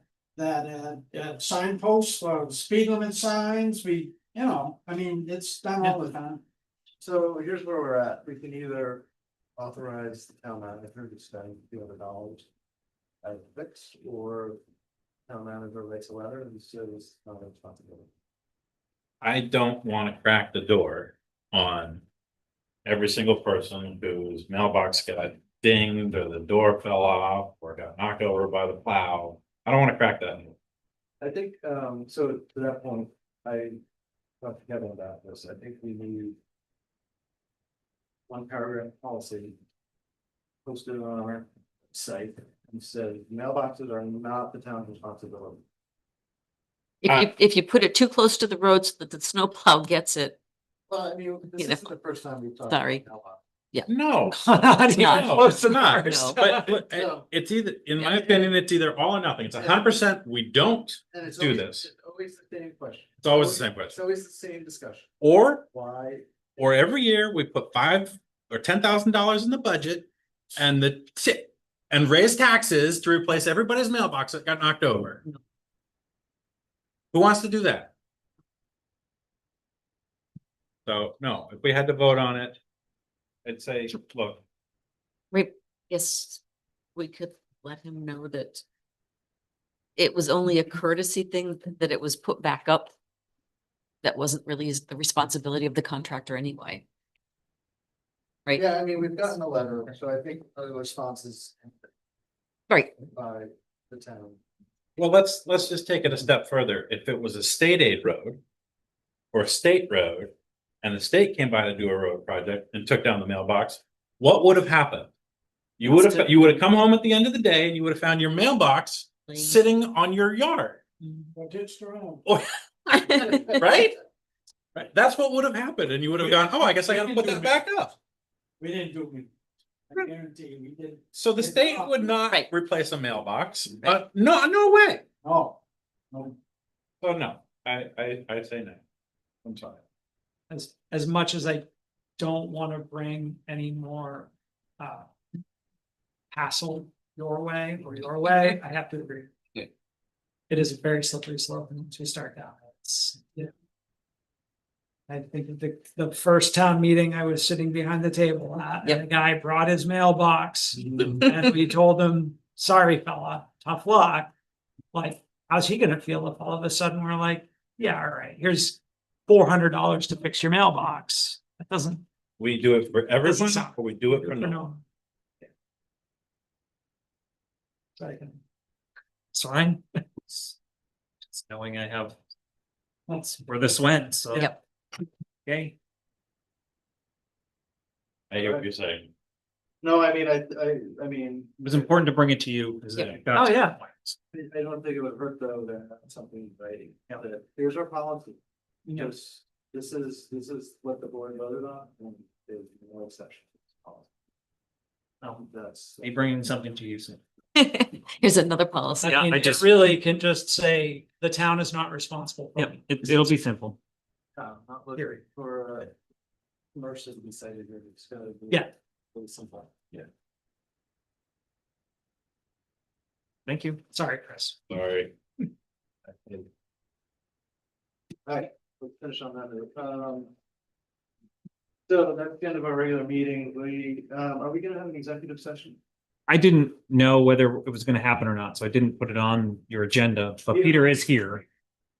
signposts for speed limit signs, I mean, it's done all the time. So here's where we're at, we can either authorize the town manager to spend $200. As fixed, or town manager writes a letter and says it's not a responsibility. I don't want to crack the door on every single person whose mailbox got dinged or the door fell off or got knocked over by the plow. I don't want to crack that. I think, so to that point, I talked to Kevin about this, I think we need one paragraph policy posted on our site and said mailboxes are not the town's responsibility. If you put it too close to the road so that the snowplow gets it, Well, I mean, this You know. isn't the first time we've talked. Sorry. about mailbox. No, Not even not. close to Not. ours. No. but No. it's either, in my opinion, it's either all or nothing. It's 100%, we don't, And it's Do always, this. it's always the same question. it's always the same It's question. always the same discussion. Or Why? every year we put $5,000 or $10,000 in the budget and and raise taxes to replace everybody's mailbox that got knocked over. Who wants to do that? So, no, if we had to vote on it, I'd say, look, yes, we could let him know that it was only a courtesy thing, that it was put back up. That wasn't really the responsibility of the contractor anyway. Right? Yeah, I mean, we've gotten a letter, so I think the response is Right. by the town. well, let's just take it a step further. If it was a state aid road or a state road, and the state came by to do a road project and took down the mailbox, what would have happened? You would have come home at the end of the day and you would have found your mailbox sitting on your yard, Or ditched around. right? Right, that's what would have happened, and you would have gone, oh, I guess I gotta put this back up. We didn't do it. I guarantee you, we didn't. So the state would not Right. replace a mailbox, no way. No. No. So no, I say no. I'm sorry. As much as I don't want to bring any more hassle your way or your way, I have to agree. Yeah. It is a very slippery slope once we start down. It's, I think the first town meeting, I was sitting behind the table at, and the guy brought his mailbox. And we told him, sorry, fella, tough luck. Like, how's he gonna feel if all of a sudden we're like, yeah, all right, here's $400 to fix your mailbox? That doesn't. We do it for everyone, sound or we do it for for no? no. It's fine. Just knowing I have That's, where this went, so. Yep. Okay. I hear what you're saying. No, I mean, I mean, It was important to bring it to you. 'cause it got Oh, to the yeah. point. I don't think it would hurt though to have something in writing, that here's our policy. Yes, this is what the board voted on, and there's no exception. to this policy. That's. Me bringing something to you soon. Here's another policy. Yeah, I mean, I it just- really can just say, the town is not responsible. for Yep, it. it'll be simple. Not looking for, commercials to be cited here, it's gotta be. Yeah. Really simple, yeah. Thank you. Sorry, Chris. Sorry. Alright, let's finish on that note. So that's the end of our regular meeting, are we gonna have an executive session? I didn't know whether it was gonna happen or not, so I didn't put it on your agenda, but Peter is here.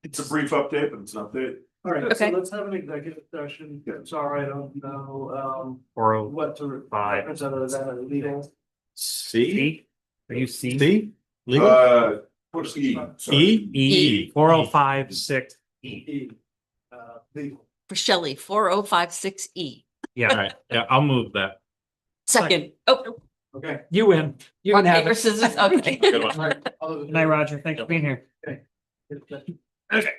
It's a brief update, but it's an update. Alright, so Okay. let's have an executive session, sorry, I don't know, Or what to. Five. reference other than legal. C? Are you C? C? Legal? What's E? Sorry. E? E 4056 E. E, legal. For Shelley, 4056E. Yeah, Alright, yeah, I'll move that. Second, oh, Okay. You win. You can rock, have paper, it. scissors, okay. Good one. Alright, all those in Good night, favor? Roger. Thanks for being here. Okay. Okay.